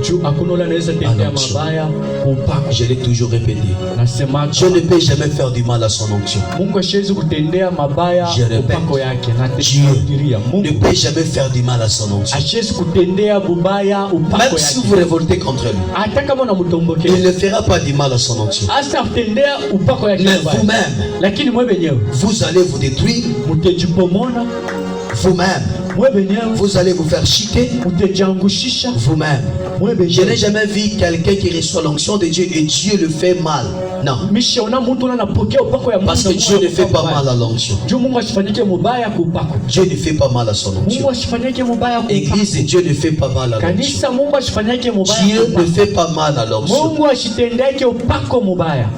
Juu hakuna ule anaweza tendea Anonction. mabaya upako. Je l'ai toujours répété. Nasema Dieu ne peut jamais faire du mal à son onction. Mungu hashezi kutendea mabaya Je répète. upako yake, na Dieu tekudiria ne Mungu peut jamais faire du mal à son onction. hashezi kutendea bubaya upako Même si yake. vous révoltez contre lui, Hata kama il unamtombokea ne fera pas du mal à son onction. hasa kutendea upako yake Mais mabaya, vous-même, lakini mwe benyewe vous allez vous détruire. mutejipomona, Vous-même, mwe benyewe vous allez vous faire chuter. mutejiangushisha, Vous-même. mwe Je n'ai benyewe. jamais vu quelqu'un qui reçoit l'onction de Dieu et Dieu le fait mal. Non. Mishaona mtu anapokea upako ya Mungu, Parce que Dieu ne fait pas mal à l'onction. Juu Mungu asifanyike mubaya kwa upako. Dieu ne fait pas mal à son onction. Mungu asifanyike mubaya kwa upako. Église de Dieu ne fait pas mal à l'onction. Kanisa, Mungu asifanyike mubaya Dieu kwa ne upako. fait pas mal à l'onction. Mungu asitendeke upako mubaya.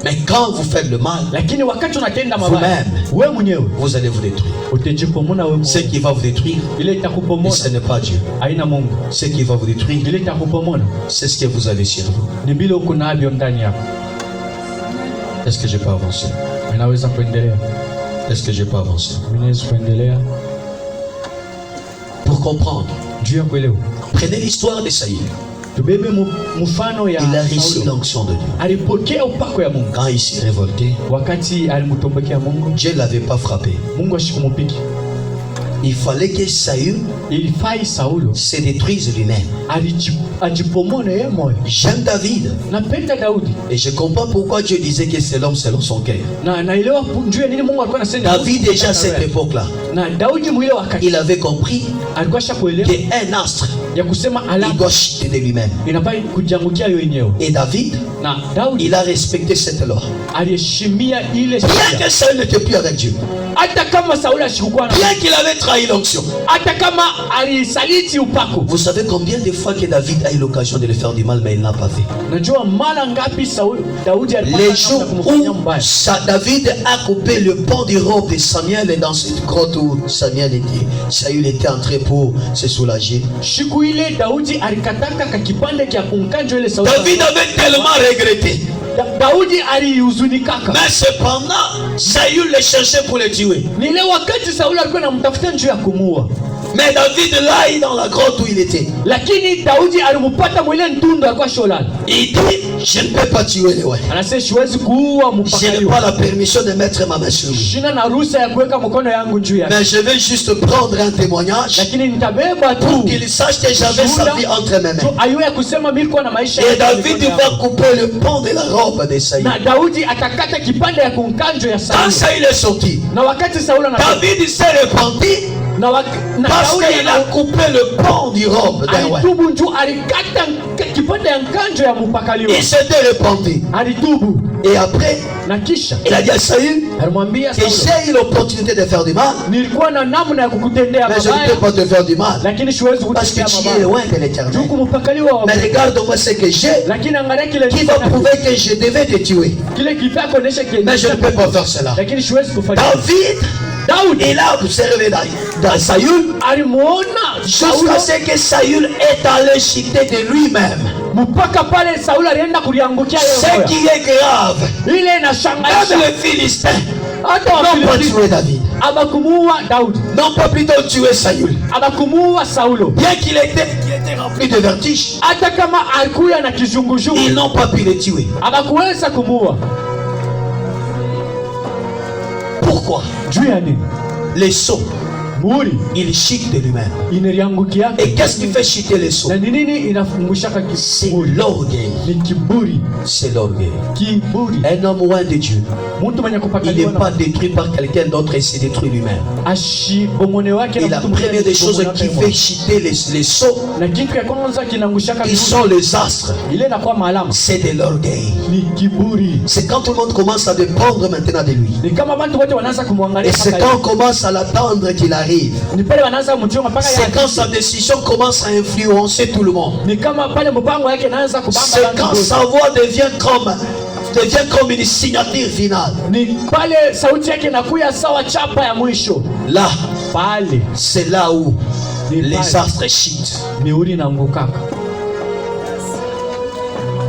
Mais quand vous faites le mal, lakini wakati unatenda mabaya vous-même, wewe mwenyewe vous allez vous détruire. utajipomona wewe Ce mwenyewe. qui va vous détruire, Ile itakupomona ce n'est pas Dieu. haina Mungu. Ce qui va vous détruire, Ile itakupomona c'est ce que vous avez sur vous. ni vile uko navyo ndani yako. Est-ce que je peux avancer? Ninaweza kuendelea, Est-ce que je peux avancer? ninaweza kuendelea Pour comprendre, juu ya kuelewa. prenez l'histoire de Saïl. Tubebe mfano ya Il a reçu Saulo. l'onction de Dieu. Alipokea upako ya Mungu Quand il s'est révolté, wakati alimtombekea Mungu. Dieu ne l'avait pas frappé. Mungu ashikumupiki. Il fallait que Saül Ilifai Saulo se détruise lui-même. ajipomone yeye moyo. J'aime David Napenda Daudi et je comprends pourquoi Dieu disait que c'est l'homme selon son cœur. na naelewa juu ya nini Mungu alikuwa anasema. David déjà à cette époque-là, na Daudi mwile wakati il avait compris alikuwa shakuelewa qu'un astre, ya kusema il alama doit chuter de lui-même. inafaa kujiangukia yeye yenyewe. Et David, Na Daudi il a respecté cette loi. aliheshimia ile Bien sheria. que Saül n'était plus avec Dieu, Hata kama Sauli ashikuwa na, bien qu'il avait trahi l'onction. hata kama alisaliti upako. Vous savez combien de fois que David a eu l'occasion de le faire du mal, mais il n'a pas fait. Najua mara ngapi Daudi alipata Les nafasi jours ya kumfanyia mbaya. où David a coupé le pan du robe de Samuel et dans cette grotte où Samuel était, Saül était entré pour se soulager. Siku ile Daudi alikataka kakipande kia kumkanjo ile Sauli. David avait tellement regretté. Daudi alihuzunikaka. Mais cependant, Saül le cherchait pour le tuer. Ni ile wakati Sauli alikuwa anamtafuta njia ya kumuua. Mais David là, il est dans la grotte où il était. Lakini Daudi alimpata mwile ntundu alikuwa sholani. Il dit, je ne peux pas tuer les ouais. Anasema siwezi kuua Je n'ai mpakaliwa. pas la permission de mettre ma main sur lui. Sina na ruhusa ya kuweka mkono yangu juu yake. Mais je vais juste prendre un témoignage Lakini nitabeba pour tu. qu'il sache que j'avais sa vie entre mes mains. Ayuwe ya kusema mimi nilikuwa na maisha. Et David va couper le pan de la robe de Saül. Na Daudi atakata kipande ya kumkanjo ya Quand Sauli. Saül est sorti, Na wakati Sauli na David s'est repenti parce Daudi qu'il a coupé le pan du robe d'un roi. alitubu njoo alikata kipande ya mkanjo ya mpakaliwa. Il s'était repenti. Alitubu Et après, na kisha il a dit à Saül alimwambia que Sauli, j'ai eu l'opportunité de faire du mal, nilikuwa na namna ya kukutendea mais je ne mabaya peux pas te faire du mal lakini siwezi parce que kukutendea tu es mabaya. loin de l'éternel. Juu kumpakaliwa wa Mais regarde-moi ce que j'ai lakini angalia kile qui va prouver que je devais te tuer. kile kifaa kuonesha kile. Mais je ne peux pas faire cela. Lakini siwezi kufanya. David, il a observé dans Saül alimuona jusqu'à ce que Saül est allé chuter de lui-même. mpaka pale Sauli alienda kuliangukia yeye. Ce qui est grave, Ile inashangaza. même les Philistins Hata n'ont pas tué David, abakumuua Daudi, n'ont pas plutôt tué Saül. abakumuua Saulo. Bien qu'il était rempli de vertige, Hata kama alikuya na ils kizunguzungu n'ont pas pu le tuer. abakuweza kumuua. Pourquoi? Juu ya nini? Les sots, Muhuri il chute de lui-même. inaliangukia. Et qu'est-ce qui fait chuter les sots? Na ni nini inafungushaka C'est kiburi? l'orgueil. Ni kiburi. C'est l'orgueil. Kiburi. Un homme loin de Dieu, Mtu mwenye il kupakaliwa n'est pas détruit par quelqu'un d'autre et se détruit lui-même. ashibomone wake Et la mtu mwingine première des choses ashibomone qui wake fait chuter les sots, na kitu ya kwanza kinaangushaka qui sont les astres, ile inakuwa maalama c'est de l'orgueil. ni kiburi. C'est quand tout le monde commence à dépendre maintenant de lui. Ni kama watu wote wanaanza kumwangalia Et c'est mpaka quand on commence à l'attendre qu'il arrive. ni pale wanaanza kumchunga mpaka C'est quand yeye. sa décision commence à influencer tout le monde. Ni kama pale mpango yake inaanza kubamba C'est quand watu. sa voix devient comme une signature finale. Ni pale sauti yake inakuya sawa chapa ya mwisho. Là, Pale c'est là où Ni les pale. astres chutent. mihuri inaangukaka.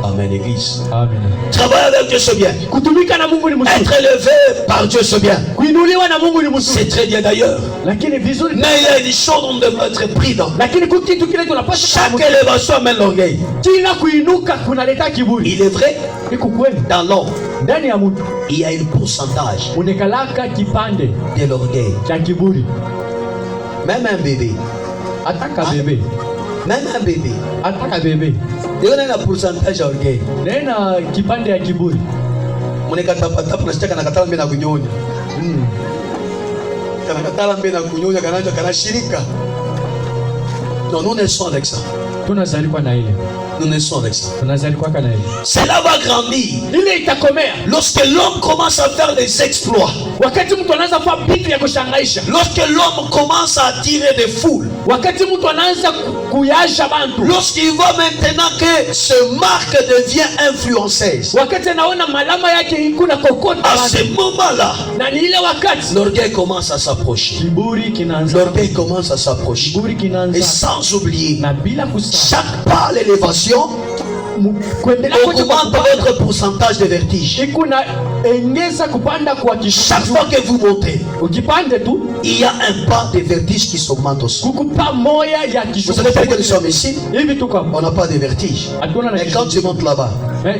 Amen, Église. Amen. Travailler avec Dieu, c'est bien. Kutumika na Mungu ni mzuri. Être élevé par Dieu, c'est bien. Kuinuliwa na Mungu ni C'est mzuri. très bien d'ailleurs. Lakini vizuri. Mais il y a des choses dont on doit être pris dans. Lakini kitu kile tunapaswa Chaque élévation amène l'orgueil. kila kuinuka kunaleta kiburi. Il est vrai, Ni kweli. dans l'homme, Ndani ya mtu il y a un pourcentage unekalaka kipande de l'orgueil. cha kiburi. Même un bébé, Ataka bebe. même un bébé, Ataka bebe. il y a un pourcentage d'orgueil. Nena kipande ya kiburi. Mnekatapatapa nasikia kanakatala mbele na kunyonya. Kanakatala mbele na kunyonya kananja kanashirika. Non, nous naissons avec ça. Tunazalikwa na ile. Nous naissons avec ça. tunazaliwa kana hiyo. Cela va grandir. Ile itakomea Lorsque l'homme commence à faire des exploits. wakati mtu anaanza kufanya vitu ya kushangaisha, Lorsque l'homme commence à attirer des foules. wakati mtu anaanza kuyasha bantu, Lorsqu'il voit maintenant que ce marque devient influenceuse. wakati anaona malama yake ikuna kokota À ce moment-là, na ni ile wakati l'orgueil commence à s'approcher. kiburi kinaanza, L'orgueil commence à s'approcher. kiburi Et kinaanza, sans oublier, na bila kusahau chaque pas l'élévation kuendelea kote kwa augmente kupanda, votre pourcentage de vertige. ikuna engeza kupanda kwa Chaque kishu. fois que vous montez, Ukipande tu il y a un pas de vertige qui s'augmente aussi. kukupa moya ya kishu. Vous savez que nous sommes ici, Hivi tu kwa on n'a pas de vertige. hatuna na Mais quand tu montes là-bas,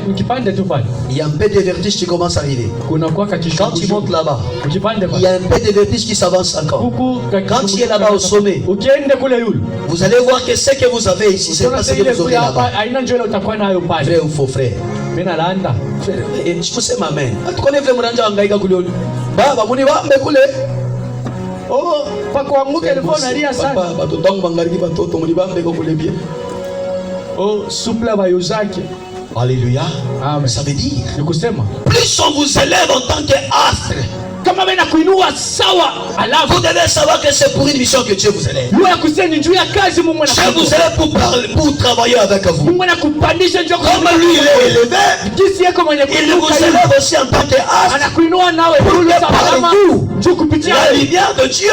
ukipande tu pale il y a un peu de vertige qui commence à arriver. kuna kwa kishu. Quand tu montes là-bas, Ukipande il y a un peu de vertige qui s'avance encore. huku Quand tu es là-bas au sommet, ukiende kule yule vous allez voir que ce que vous avez ici, c'est pas ce que vous aurez là-bas. aina njoo utakuwa nayo pale. Vrai ou faux, frère? Mimi nalanda Frère, je vous sais ma main. Atukone vile mranja hangaika kule. Baba muni bambe kule. oh pa kuanguka ilikuwa unalia sana. Papa, batoto wangu bangaliki batoto muni bambe kule bien. Oh supla bayuzake. Alléluia. Amen. Ça veut dire, Ni kusema plus on vous élève en tant qu'astre, kama wewe nakuinua sawa, alafu vous devez savoir que c'est pour une mission que Dieu vous élève. leo ya kuseni juu ya kazi Mungu Dieu vous anakupa. élève pour parler, pour travailler avec vous. Mungu anakupandisha njoo Comme lui il est élevé, kisi yako mwenye il vous kuinuka hivi. élève aussi en tant qu'astre. Anakuinua nawe hulu Par salama vous, juu kupitia la lumière de Dieu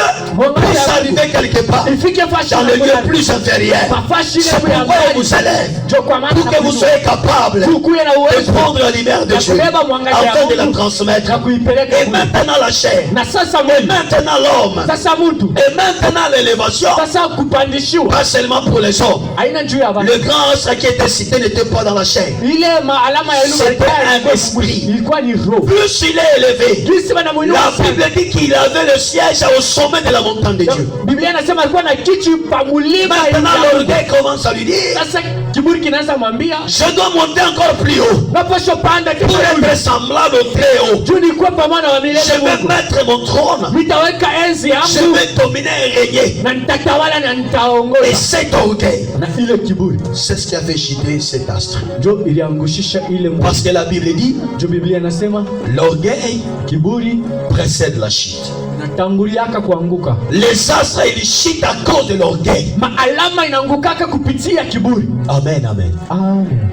puisse arriver quelque part ifike fashi dans le lieu plus inférieur. mafashi C'est ile ya pourquoi on vous élève, njoo kwa maana pour que vous soyez capable kukuya na de uwezo prendre la lumière de Dieu afin de la transmettre. na kuipeleka Et maintenant la chair, na sasa et Mungu maintenant l'homme, sasa mtu et maintenant l'élévation, sasa kupandishiwa pas seulement pour les hommes. haina juu ya watu. Le grand astre qui était cité n'était pas dans la chair. Ile alama ya C'était un esprit. ilikuwa ni roho. Plus il est élevé, Jinsi wanamuinua la Bible dit qu'il avait le siège au sommet de la montagne de Dieu. Biblia inasema alikuwa na kiti pa mulima. Maintenant l'orgueil commence à lui dire, Sasa kiburi kinaanza mwambia je dois monter encore plus haut napaswa panda pour être semblable au très haut. juu nikuwe pamoja na milele Je vais Mungu. mettre mon trône, Nitaweka enzi je yangu vais dominer et régner. na nitatawala na Et nitaongoza. cet orgueil, Na ile kiburi c'est ce qui a fait chuter cet astre. ndio iliangushisha ile Mungu. Parce que la Bible dit, Ndio Biblia inasema l'orgueil kiburi précède la chute. natanguliaka kuanguka. Les astres, ils chutent à cause de l'orgueil. Maalama inaangukaka kupitia kiburi. Amen, amen. Amen.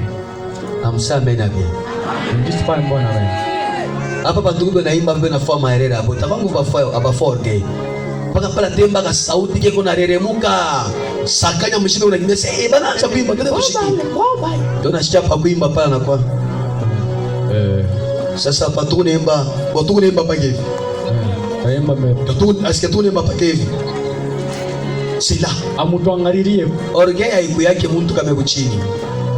Amsa amen, amen. Ndisi pale Bwana wewe. Hapa bandugu naimba mbe na fwa maerera hapo. Tabangu bafwa orgueil. Paka pala temba ka sauti ke kuna reremuka. Sakanya mshika unagimia sasa bana acha kuimba kile kushiki. Ndio nasikia pa kuimba pala na kwa. Sasa patu naimba, watu naimba pa hivi. Kaimba me. Tu asikia tu naimba pa hivi. C'est là. Amutuangalilie. Orgueil haiku yake mtu kama kuchini.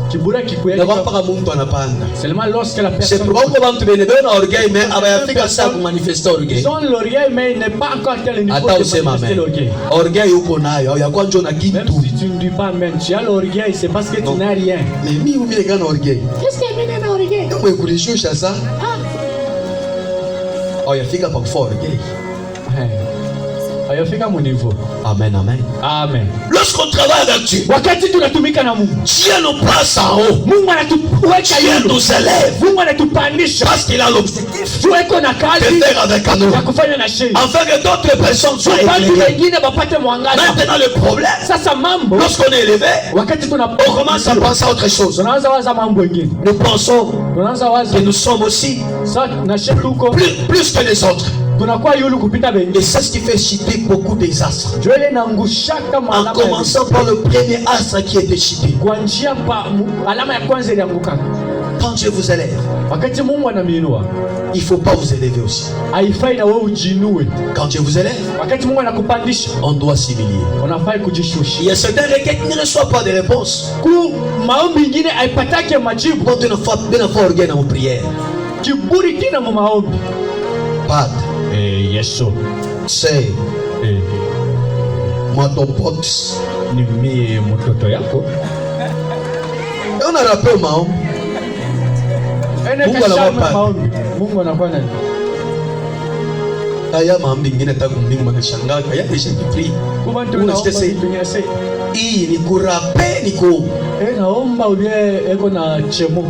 Kiburi kikuya. Na mpaka mtu anapanda. Seulement lorsque la C'est personne pourquoi bantu bene bena orgueil mais abayafika saa ku manifester orgueil. son l'orgueil mais il n'est pas encore tel niveau Hata de usema manifester amen. l'orgueil. Orgueil uko nayo au yakwa njoo na Même kitu. si tu ne dis pas amen, tu as l'orgueil, c'est parce que tu Non. n'as rien. Mais mimi umile kana orgueil. Qu'est-ce que mimi na orgueil? Kama kulishusha sasa. Au yafika pa kufa orgueil. Hayafika mu niveau. Amen, amen. Amen. Lorsqu'on travaille avec Dieu, Wakati tunatumika na Mungu, Dieu nous place en haut. Mungu anatuweka Dieu yulu. nous élève Mungu anatupandisha. parce qu'il a l'objectif Juu iko na de kazi faire avec nous ya kufanya na sheria. afin que d'autres personnes soient Watu éclairées. wengine wapate mwangaza. Maintenant le problème, Sasa mambo lorsqu'on est élevé, wakati on commence à penser à autre chose. tunaanza waza mambo mengine. Nous pensons Tunaanza waza que nous sommes aussi sasa na sheria tuko plus que les autres. tunakuwa yulu kupita Et wengine. c'est ce qui fait chuter beaucoup des astres. Juu ile inaangushaka En maalama ya commençant par le premier astre qui était chuté. kwa njia alama ya kwanza ilianguka. Quand Dieu vous élève, Wakati Mungu anamiinua, il ne faut pas vous élever aussi. haifai na wewe ujinue. Quand Dieu vous élève, Wakati Mungu anakupandisha, on doit s'humilier. unafai Il kujishusha. y a certaines requêtes qui ne reçoivent pas de réponse. Ku maombi ingine haipatake majibu. Quand tu n'as pas orgueil dans vos prières, Kiburi kina mu maombi. Pad, Yesu. c'est moi ton pote. Ni mie mtoto yako. Et on a rappelé au Mahom. Ene Mungu kashamu anakuwa ya maombi. Mungu anakuwa nani? Haya maombi ingine hata kumbingu manashangaa. Haya kisha kipri. Kubantu Mungu naomba anasikia vitu vingine say. hii ni kurape ni ku naomba ulie eko na chemo.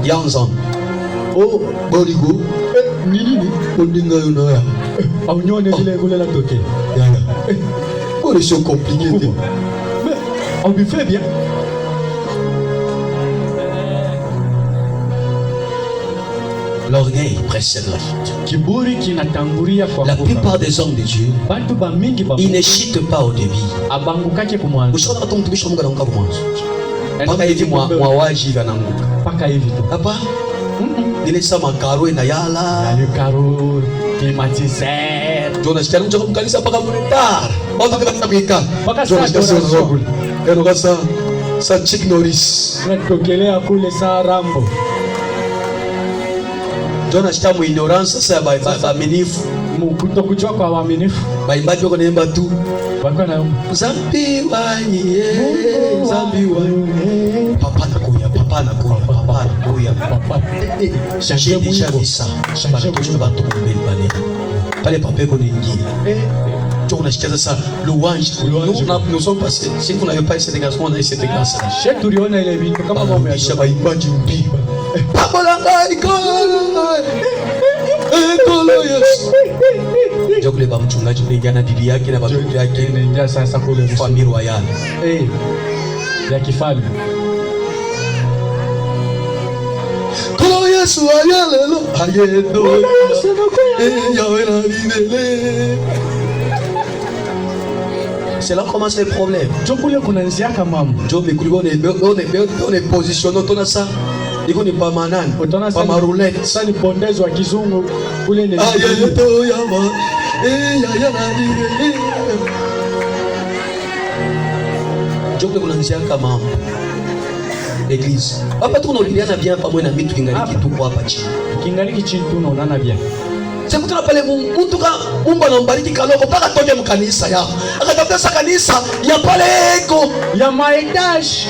Yanzan. Oh, boligo. Nini? Ondinga yona ya. Au nyone zile kule la toke. Ya. Oh, les choses compliquées. Mais on lui fait bien. L'orgueil précède la chute. Kiburi kinatangulia kwa La plupart des hommes de Dieu, bantu ba mingi ba ils ne chutent pas au début. abangukake kumwanzo. Ushona kama mtumishi wa Mungu anaanguka mwanzo. Mpaka hivi mwawaji hivi anaanguka. Paka hivi tu. Hapa ile sama karo ina yala. Le carreau climatiseur. Jonas kanu mchaka mkanisa mpaka mtar. Watu kama kuika. Mpaka Jonas saa kasi adoration. kule. Eno kasa sa Chuck Norris. Tunatokelea kule saa Rambo. Jonas kama ignorance sasa ba minifu. Kutokujua kwa waaminifu. Baimbaji wako naimba tu. Wako na Zambi wanye, zambi wanye. Papa nakuya, papa nakuya. J'ai déjà vu ça. Changer toujours bateau mbele bale. Pale papa ko ningia. Tu unasikia ça louange. Nous sommes passés. Si vous n'avez pas cette grâce, on a eu cette grâce. Shetu tuliona ile vitu kama mambo ya Kisha baimbaji mbiba. Papa langa ikolo. Ekolo yes. Jokule ba mchungaji kulingana bibi yake na batoto yake inaingia sasa kule famille royale. Ya kifalme. Kolo Yesu ayalelo ayedo. Yawe na libele. C'est là commence les problèmes. Jokule kunaanzia kama mambo. Job on est positionné on ça. Iko ni pa manani, pa marulette. Sasa ni pondezo wa kizungu kule ni. Ayedo yama. Ya na libele. Job kunaanzia kama l'église. Hapa tunauliana bien pamoja na vitu kingaliki tu kwa hapa chini. Kingaliki chini tunaonana bien. Sasa kutana pale mtu kama Mungu anambariki kaloko mpaka toke mkanisa yao. Akatafuta sa kanisa ya pale eko ya maetage.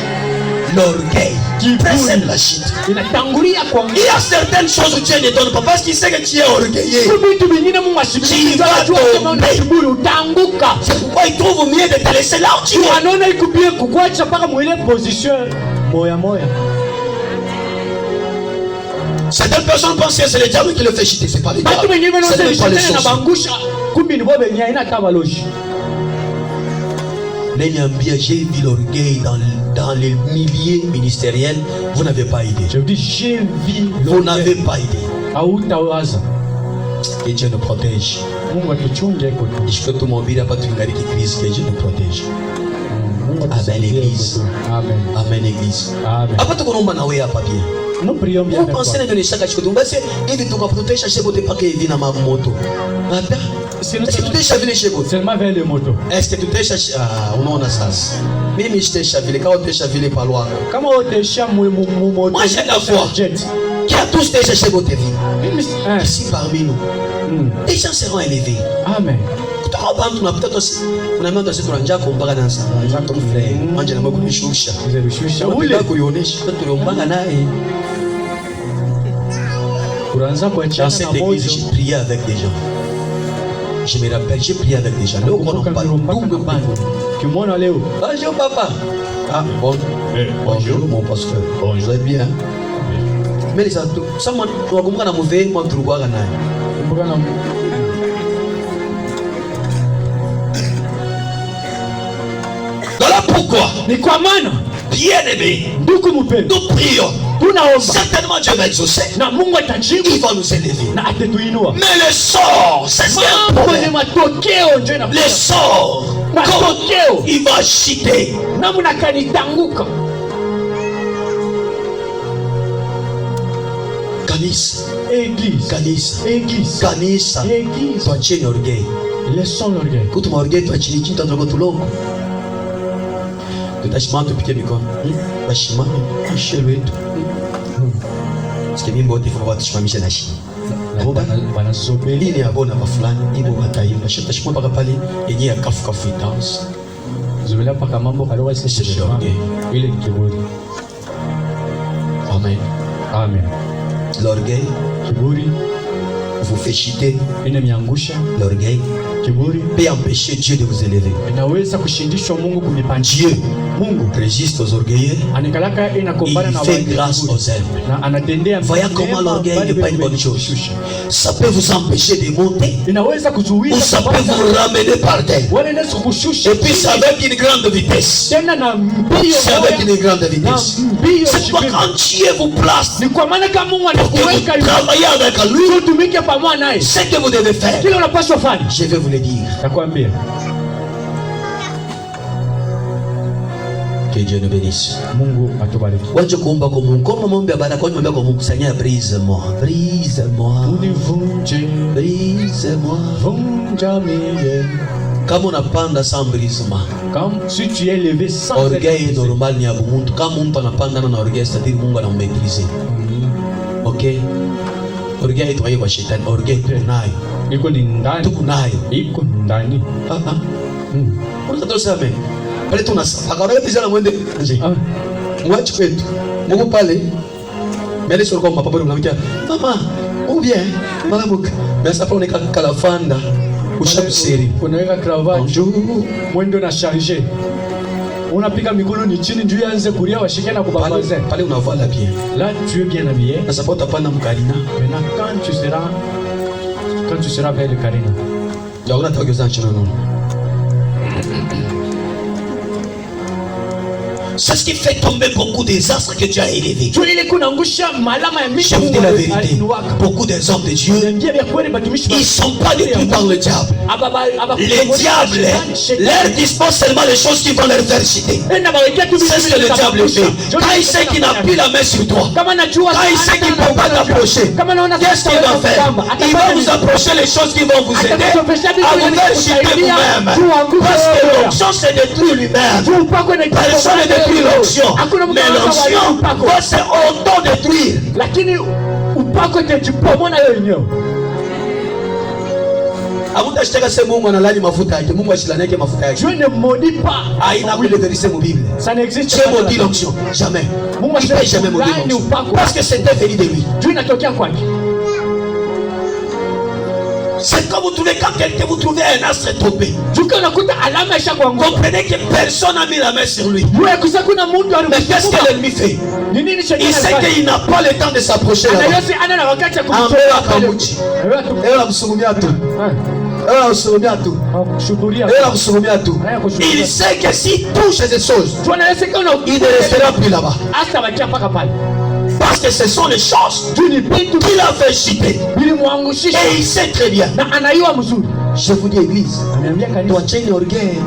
L'orgueil qui précède la chute. Inatangulia kwa Il y a certaines choses que Dieu ne donne pas parce qu'il sait que tu es orgueilleux. Vitu vingine Mungu ashibisha unajua kama una kiburi utaanguka. C'est pourquoi il trouve mieux de te laisser là où tu es. Anaona ikubie kukuacha paka mwile position moya moya. Certaines personnes pensent que c'est le diable qui le fait chuter, c'est pas le diable. C'est pas les choses. J'ai vu l'orgueil dans les milliers ministériels. Vous n'avez pas idée. Je dis j'ai vu. Vous n'avez pas idée. Que Dieu nous protège. Je fais tout mon bien pas une garde qui crise. Que Dieu nous protège. Amen l'église. Amen. Amen l'église. Amen. Après tout le monde a oué à papier. Nous prions bien. Vous pensez que les chaque chose, mais c'est il faut protéger chez vous de pas que il vienne à ma moto. Est-ce que tu t'es chavé chez vous? Seulement vers les motos. Est-ce que tu t'es chavé? Ah, on a ça. Même je t'ai chavé, quand on t'es chavé pas loin. Comment on t'es chavé moto? Moi j'ai la foi. Qui a tous déjà chez votre vie. Ici parmi nous. Les gens seront élevés. Amen. On a peut-être aussi, on a même dans cette range qu'on parle dans ça. Comme frère, moi j'ai la beaucoup de choucha. Vous avez choucha. Oui, là, qu'on y en est, je peux te le parler là. Dans cette église, j'ai prié avec des gens. Je me rappelle, j'ai prié avec des gens. Là, on n'a pas double Léo. Bonjour, papa. Ah, bon. Bonjour, mon pasteur. Bonjour, vous êtes bien. Mais les autres, ça m'a compris à mauvais, moi, tu le vois. Voilà pourquoi, bien-aimés, nous prions. Certainement Dieu va exaucer. Il va nous élever. Mais le sort, c'est un problème. Le sort, il va chuter. Kanisa. Toi tu es orgueil. Laissons l'orgueil. Écoute mon orgueil, toi tu es qui t'as tout long. Tutashimama tupike mikono. Bashimame ishelo yetu. Sikia mimbo wote kwa watu shimamisha na shi. Banazobeli ni abona ba fulani ibo bataimba. Tutashimama paka pale yenye ya kafu dance. Zobela paka mambo kalowa sisi ile kiburi. Amen. Amen. L'orgueil, kiburi, vous fait chuter inaniangusha, l'orgueil, kiburi peut empêcher Dieu de vous élever. inaweza kushindishwa Mungu kunipandisha. Dieu Mungu résiste aux orgueilleux, anikalaka il inakombana na fait wenye grâce kiburi. aux humbles. Na anatendea Voyez comment l'orgueil n'est pas une bonne chose. Ça peut vous empêcher de monter inaweza ou kuzuia ça peut vous ramener par terre. wala inaweza kukushusha. Et puis c'est avec une grande vitesse. Tena na mbio C'est avec une grande vitesse. na mbio C'est pourquoi shipimo. quand Dieu vous place Ni kwa maana kama Mungu pour que anakuweka vous travaillez avec lui, utumike pamoja naye, ce que vous devez faire, kile unapaswa fanya. je vais vous le dire. Nakwambia Que Dieu nous bénisse. Mungu atubariki. Wacha kuomba kwa Mungu. Kama mwombe baraka, kwa mwombe kwa Mungu, Seigneur, brise-moi, brise-moi, Univunje, brise-moi. vunja mie. Kama unapanda sans brisement, Comme si tu es levé sans orgueil être normal ni ya mtu. Kama mtu anapanda na orgueil, c'est-à-dire Mungu anammaîtriser. Okay? Orgueil tu kwa shetani, orgueil tunayo. iko ni ndani, Tukunayo. iko ndani. Unataka tuseme pale tunasafaka vijana mwende nje. Mwachi kwetu. Mungu pale. Mbele sio kwa papa unamwambia, "Mama, ou bien, malamuka." Mais ça prend kalafanda. Ushabuseri. Unaweka cravate, mwendo na charge. Unapiga mikono ni chini ndio anze kulia washike na kubabaza. Pale unavala bien. Là tu es bien habillé. Na sapota pana mkarina. Maintenant quand tu seras belle Karina. Ya unataka kuzaa chana nono. C'est ce qui fait tomber beaucoup des astres que Dieu a élevés. Tu ile kunaangusha malama ya mimi. Je vous dis la vérité. Beaucoup des hommes de Dieu, ils ne sont pas détruits par le diable. Le diable leur dispose seulement les choses qui vont leur faire chuter. C'est ce que le diable fait. Quand il sait qu'il n'a plus la main sur toi, quand il sait qu'il ne peut pas t'approcher, qu'est-ce qu'il va faire? Il va vous approcher les choses qui vont vous aider à vous faire chuter vous-même. Parce que l'onction se détruit lui-même. Personne ne détruit l'onction. Mais l'onction va se auto-détruire. Lakini upako itajipomoa na yeye yenyewe. Hamutashtaka sema Mungu analani mafuta yake. Mungu asilaneke mafuta yake. Dieu ne maudit pas. Haina kule verset mu Bible. Ça n'existe Dieu pas. maudit l'onction. Jamais. Mungu Il ne peut jamais maudire l'onction. Parce que c'était venu de lui. Dieu inatokea kwake. C'est quand vous trouvez, quand quelqu'un vous trouvez un astre tombé, Comprenez que personne n'a mis la main sur lui. Mais qu'est-ce que l'ennemi fait? Il sait qu'il n'a pas le temps de s'approcher là-bas. Il sait que s'il touche ces choses, il ne restera plus là-bas. Parce que ce sont les choses qu'il a fait chuter. Et il sait très bien. Je vous dis, église, tuacheni orgueil.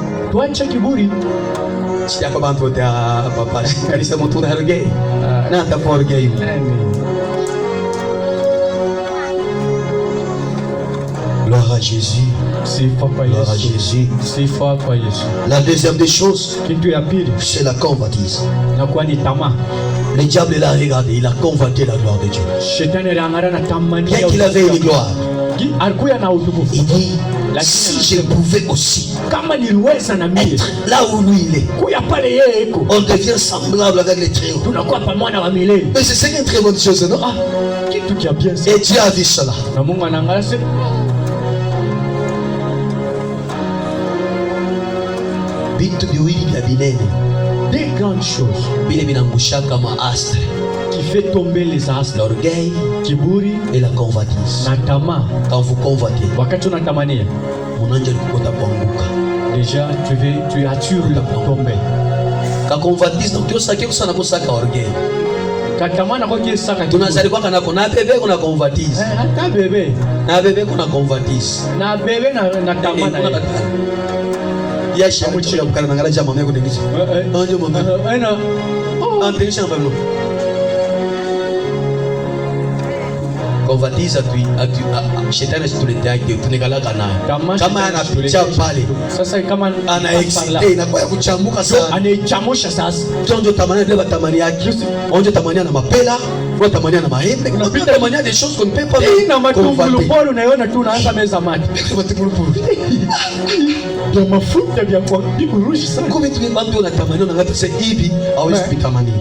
Sijako bantu wote papa kanisa mtu na orgueil. Na atakuwa orgueil. Gloire à Jésus. Gloire à Jésus. La deuxième des choses, c'est la convoitise. Le diable l'a regardé, il a convoité la gloire de Dieu. Bien qu'il avait une gloire, il dit, si je pouvais aussi être là où lui il est, on devient semblable avec les très hauts. Mais c'est une très bonne chose, non? Et Dieu a vu cela. Bintu viwili vya binene, des grandes choses vile vinangushaka maastre, qui fait tomber les astres, l'orgueil, kiburi et la convoitise. na tamaa. Quand vous convoitez, Wakati unatamania, munanja likukota kuanguka. déjà tu attires le tomber. Ka convoitise donc tu osaki kusana kusaka orgueil. Katamana kwa kile saka Tunazali kwa kana kuna bebe kuna convoitise. hata bebe Na bebe kuna convoitise. na bebe na tamana. Ya shamu chira mkana ngala jama meko ndingichi. Anjo mama. Antengisha mbalo. Convoitise shetani asituletea tunekalaka nayo. Kama anapitia pale. Sasa kama Ana excité inakuwa ya kuchamuka sana. anaichamusha sasa. Tonjo tamania bila tamani yake. Onjo tamania na mapela, kwa tamania na maembe. Unapita tamania des choses qu'on ne peut pas. Na matungulu pole unaiona tu unaanza meza mate. Ya mafuta vya kwa kurushi sana. Kumbe tu mambo unatamania na ngata sasa hivi hawezi kutamani.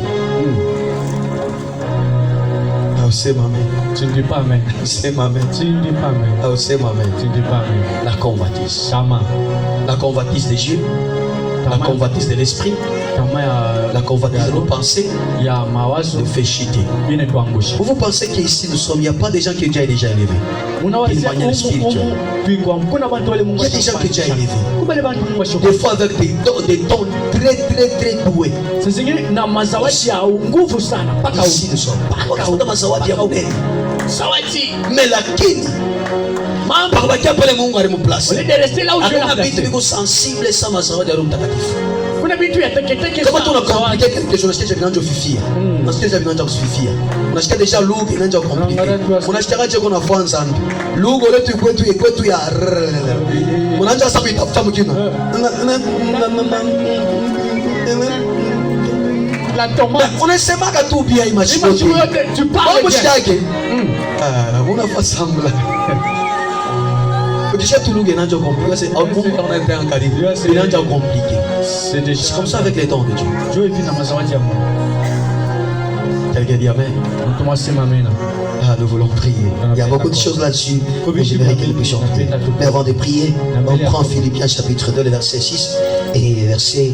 Ausema amen. Tu ne dis pas amen. Ausema amen. Tu ne dis pas amen. Ausema amen. Tu ne dis pas amen. La convoitise. Tamaa. La convoitise des yeux. La convoitise de l'esprit. Tamaa La convoitise de nos pensées. ya mawazo Nous fait chuter. inatuangusha. Vous pensez qu'ici nous sommes, il n'y a pas des gens qui ont déjà élevé. D'une manière spirituelle. Il y a des gens qui ont déjà élevé. Des fois avec des dons très très très doués. na mazawadi ya nguvu sana mpaka Ici nous sommes. Wakati mazawadi ya munene. Mais lakini mambo bakia pale Mungu alimuplace. Hakuna vitu viko sensible sans mazawadi ya Roho Mtakatifu. kuna vitu ya teketeke Kama tu unakomplike quelque chose, unasikia vinaanza kufifia. Unasikia déjà vinaanza kufifia. Unasikia déjà lugha inaanza kukomplike. Unasikia aje kuna kwanza lugha letu kwetu ya unaanza sasa kuitafuta mkina. la tomate Unasemaga tu bien imagine. tu parles bien. Unafanya sambla. Déjà tout lugha inaanza compliqué. C'est au Mungu anaenda en karibu. Inaanza compliqué. C'est comme ça avec les dons de Dieu. Joe hivi na mazawadi ya Mungu. Quelqu'un dit amen. Tunasema amen. Ah, nous voulons prier. Il y a beaucoup de choses là-dessus. Mais j'aimerais que nous puissions prier. Mais avant de prier, on prend Philippiens chapitre 2, le verset 6 et verset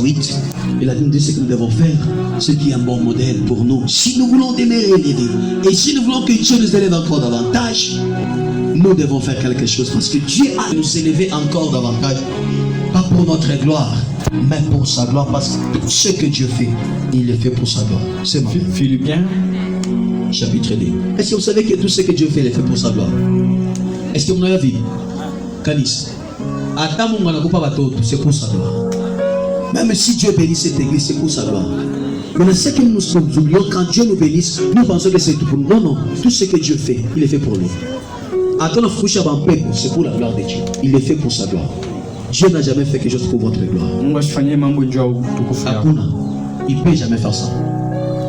8. Il a dit ce que nous devons faire, ce qui est un bon modèle pour nous. Si nous voulons demeurer élevés, et si nous voulons que Dieu nous élève encore davantage, nous devons faire quelque chose parce que Dieu a nous élever encore davantage, pas pour notre gloire, mais pour sa gloire, parce que tout ce que Dieu fait, il le fait pour sa gloire. C'est bon. Philippiens Chapitre 2. Est-ce que vous savez que tout ce que Dieu fait, il le fait pour sa gloire? Est-ce que vous avez vu? Canis. C'est pour sa gloire. Même si Dieu bénit cette église, c'est pour sa gloire. Mais ce que nous oublions, quand Dieu nous bénisse, nous pensons que c'est tout pour nous. Non, non. Tout ce que Dieu fait, il le fait pour nous. C'est pour la gloire de Dieu. Il le fait pour sa gloire. Dieu n'a jamais fait quelque chose pour votre gloire. Hakuna. Il ne peut jamais faire ça.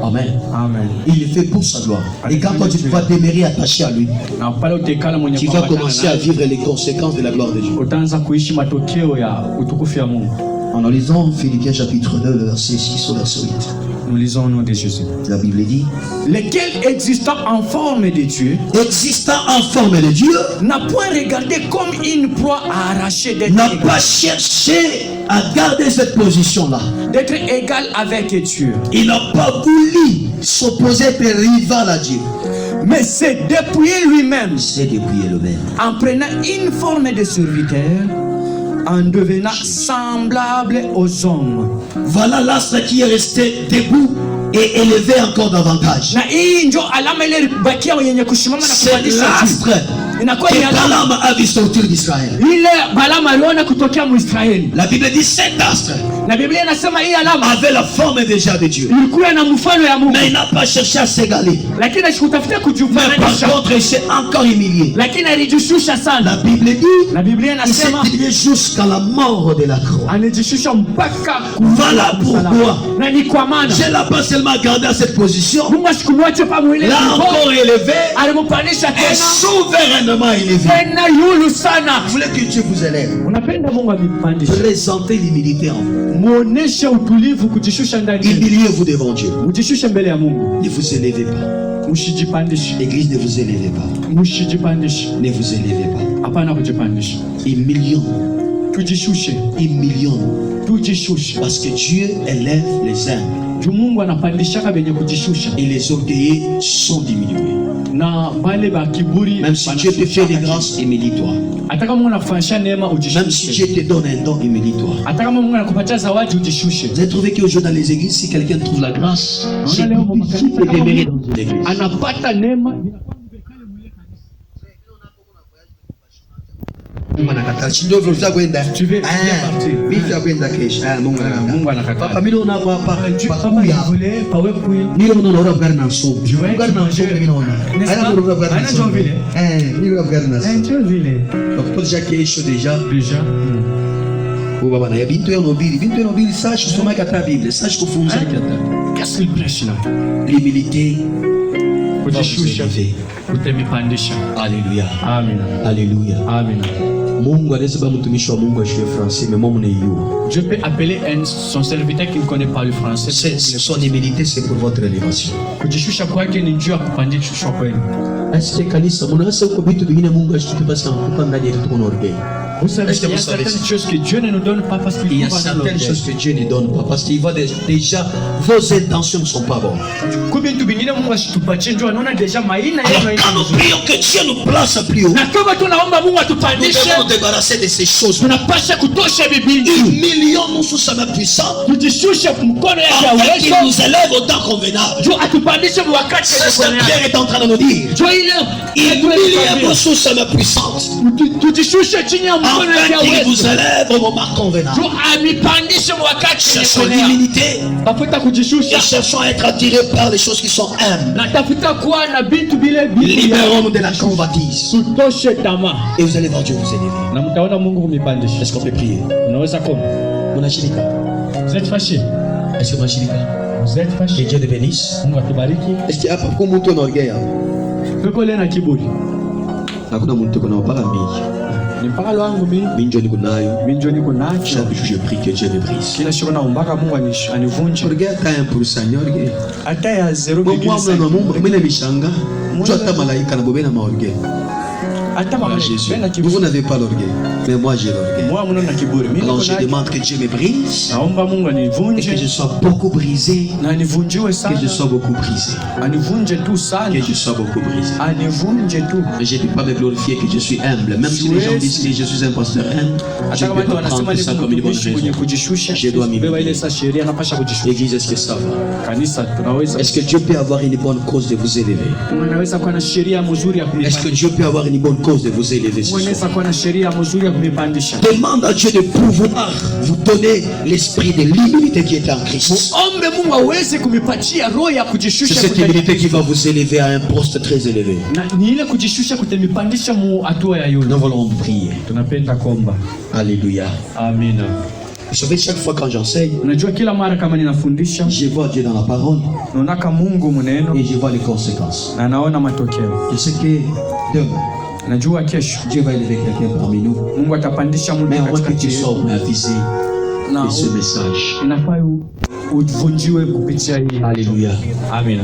Amen. Amen. Il le fait pour sa gloire. Et quand tu vas demeurer attaché à lui, tu vas commencer à vivre les conséquences de la gloire de Dieu. En lisant Philippiens chapitre 2, le verset 6 au verset 8. Nous lisons au nom de Jésus. La Bible dit, lequel existant en forme de Dieu, de Dieu, n'a point regardé comme une proie à arracher d'être n'a pas cherché à garder cette position-là. d'être égal avec Dieu. Il n'a pas voulu s'opposer, être rival à Dieu. Mais c'est dépouiller lui-même, C'est dépouiller le même. en prenant une forme de serviteur, en devenant semblable aux hommes. Voilà l'astre qui est resté debout et élevé encore davantage. Na hii ndio alama ile bakia yenye kusimama na C'est kupandisha juu. l'astre Inakuwa ni que alama Balaam a vu sortir d'Israël. ile Balaamu aliona kutokea Mwisraeli. La Bible dit cet astre Na Biblia inasema hii alama avait la forme déjà de Dieu. ilikuwa na mfano ya Mungu, Mais il n'a pas cherché à s'égaler. lakini asikutafutia Mais par kujifananisha, contre, il s'est encore humilié. lakini alijishusha La sana. Bible dit Na Biblia il s'est inasema humilié jusqu'à la mort de la croix. anajishusha mpaka Voilà pourquoi na ni kwa maana je n'ai pas seulement gardé à cette position, Mungu asikumwache pa mwile là encore élevé alimpandisha et tena souverainement élevé. tena yulu sana. Vous voulez que Dieu vous élève? Unapenda Mungu amipandishe, Présentez l'humilité en vous. muoneshe utulivu, kujishusha ndani, Humiliez-vous devant Dieu. ujishushe mbele ya Mungu, Ne vous élevez pas. usijipandishe, Église, ne vous élevez pas. usijipandishe, Ne vous élevez pas. hapana kujipandisha, Humilions. tujishushe, Humilions. tujishushe. Parce que Dieu élève les humbles Juu Mungu anapandishaka benye kujishusha, et les orgueilleux sont diminués. na bale ba kiburi Même si Dieu te fait des grâces, humilie-toi. hata kama Mungu anakufanyisha neema Même si ujishushe, Dieu te donne un don, humilie-toi. hata kama Mungu anakupatia zawadi ujishushe. Vous avez trouvé qu'aujourd'hui dans les églises, si quelqu'un trouve la grâce, c'est Unaona leo difficile de demeurer dans une église. anapata neema. Mungu anakataa. Si ndio vile kwenda. Tu veux partir. Mimi kwenda kesho. Mungu anakataa. Papa mimi naona hapa Kama vile pawe kuya. mimi naona unaona na somo. Je vais Gari na somo mimi naona. N'est-ce pas? Ana njoo vile. Mimi naona na somo. Njoo vile. Donc pour déjà kesho déjà. Déjà. Oh baba na bintu ya nobili sache kusoma kata Biblia, sache kufunza kata. Qu'est-ce qu'il prêche là? L'humilité Kujishusha, kutemipandisha. Alléluia. Amen. Alléluia. Amen. Mungu anaweza ba mtumishi wa Mungu ashie français mais moi mon eu. Dieu peut appeler son serviteur qui ne connaît pas le français. Son humilité, c'est pour votre élévation. Kujishusha kwake ni njia ya kupandishwa kwenu. Est-ce que kanisa mnaweza uko vitu vingine Mungu ashituke parce qu'on peut ndani yetu tuko na orgueil. Vous savez qu'il y a certaines choses que Dieu ne nous donne pas parce qu'il Il y a certaines choses que Dieu ne donne pas parce qu'il voit déjà vos intentions ne sont pas bonnes. Alors, quand nous prions que Dieu nous place plus haut, nous devons nous débarrasser de ces choses. Humilions-nous sous sa main puissante afin qu'il nous élève au temps convenable. C'est ce que Pierre est en train de nous dire. Humiliez-vous sous sa main puissante afin qu'il vous élève au moment convenable. Cherchons l'humilité et cherchons à être attirés par les choses qui sont humbles. Libérons-nous de la convoitise et vous allez voir Dieu vous élever. Est-ce qu'on peut prier? Vous êtes fâché? Est-ce que Vous êtes fâché? que Dieu te bénisse? Est-ce qu'il y a pas beaucoup de orgueil? Hakuna mtu kuna wapaka mingi. Minjo niko nayo. Chaque jour je prie que Dieu me brise. Orgueil hata 1% orgueil. Hata ya 0,5. Mimi nilishanga. Hata malaika na bobena maorgueil. Jésus. Vous n'avez pas l'orgueil, mais moi j'ai l'orgueil. Alors je demande que Dieu me brise et que je sois beaucoup brisé. Que je sois beaucoup brisé. Que je sois beaucoup brisé. Mais je ne peux pas me glorifier que je suis humble. Même si les gens disent que je suis un pasteur humble, je ne peux pas prendre ça comme une bonne raison. Je dois m'humilier. L'église, est-ce que ça va? Est-ce que Dieu peut avoir une bonne cause de vous élever? Est-ce que Dieu peut avoir une bonne cause de vous élever ce soir? Demande à Dieu de pouvoir vous donner l'esprit de l'humilité qui est en Christ. C'est cette humilité qui va vous élever à un poste très élevé. Nous voulons prier. Alléluia. Amen. Vous savez, chaque fois quand j'enseigne, je vois Dieu dans la parole et je vois les conséquences. Je sais que demain, Dieu va élever quelqu'un parmi nous. Mais on voit que tu sors pour aviser de ce message. Alléluia. Amen.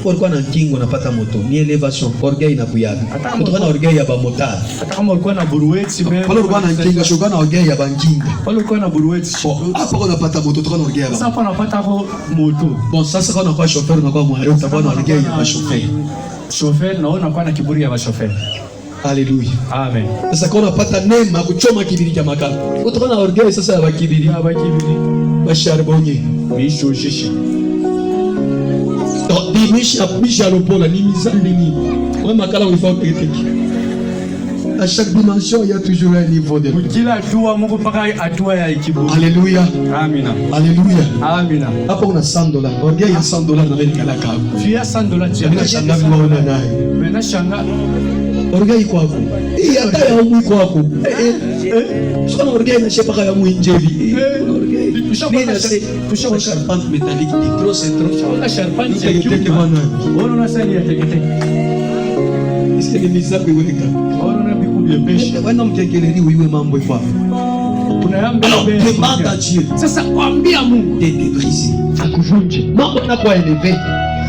Pourquoi on a kingo na pata moto? Ni élévation, orgueil na kuyaga. Kutoka na orgueil ya ba motar. Palo kwa na kinga, shoga na orgueil ya ba kinga. Hapo kuna pata moto, tuko na orgueil ya ba. Bon, sasa quand on a chauffeur, on a quoi mwari, utakuwa na orgueil ya ba chauffeur. Chauffeur naona kwa na kiburi ya ba chauffeur. Alléluia. Amen. Sasa kwa unapata neema kuchoma kibiri cha makala. Kutoka na orgueil sasa ya ba kibiri. Basharbonye. Misho shishi. Misha lopola ni mizani. Moi makala il faut péter. À chaque dimension, il y a toujours un niveau de. Alléluia. Amen. Alléluia. Amen. Après on a $100. Orgueil il y a $100 dans le kalaka. Tu as $100. Tu as shanga mwana naye. Mena shanga. Orgueil kwako. Et hata ya mwi kwako. Sio orgueil na shepa ya mwi njeli. Touche charpente métallique, trop c'est trop. La charpente c'est qui? On a ça il y a teke. Est-ce que les misabu weka? On a beaucoup de pêche. Wana mkekeleri wiwe mambo kwa. Alors demande à Dieu. Sasa kwambia Mungu de te briser. Akuvunje. Mambo yanakuwa élevé.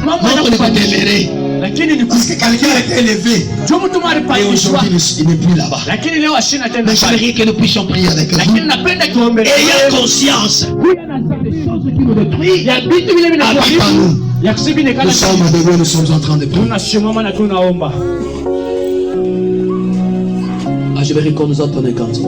Mambo yanakuwa élevé. Lakini ni parce que quelqu'un est élevé. Et aujourd'hui il n'est plus là-bas. Lakini leo ashina tena. Mais j'aimerais que nous puissions prier avec vous. Lakini napenda tuombe. Ayez conscience. Nous sommes debout, nous sommes en train de prier. J'aimerais qu'on nous entende un cantique.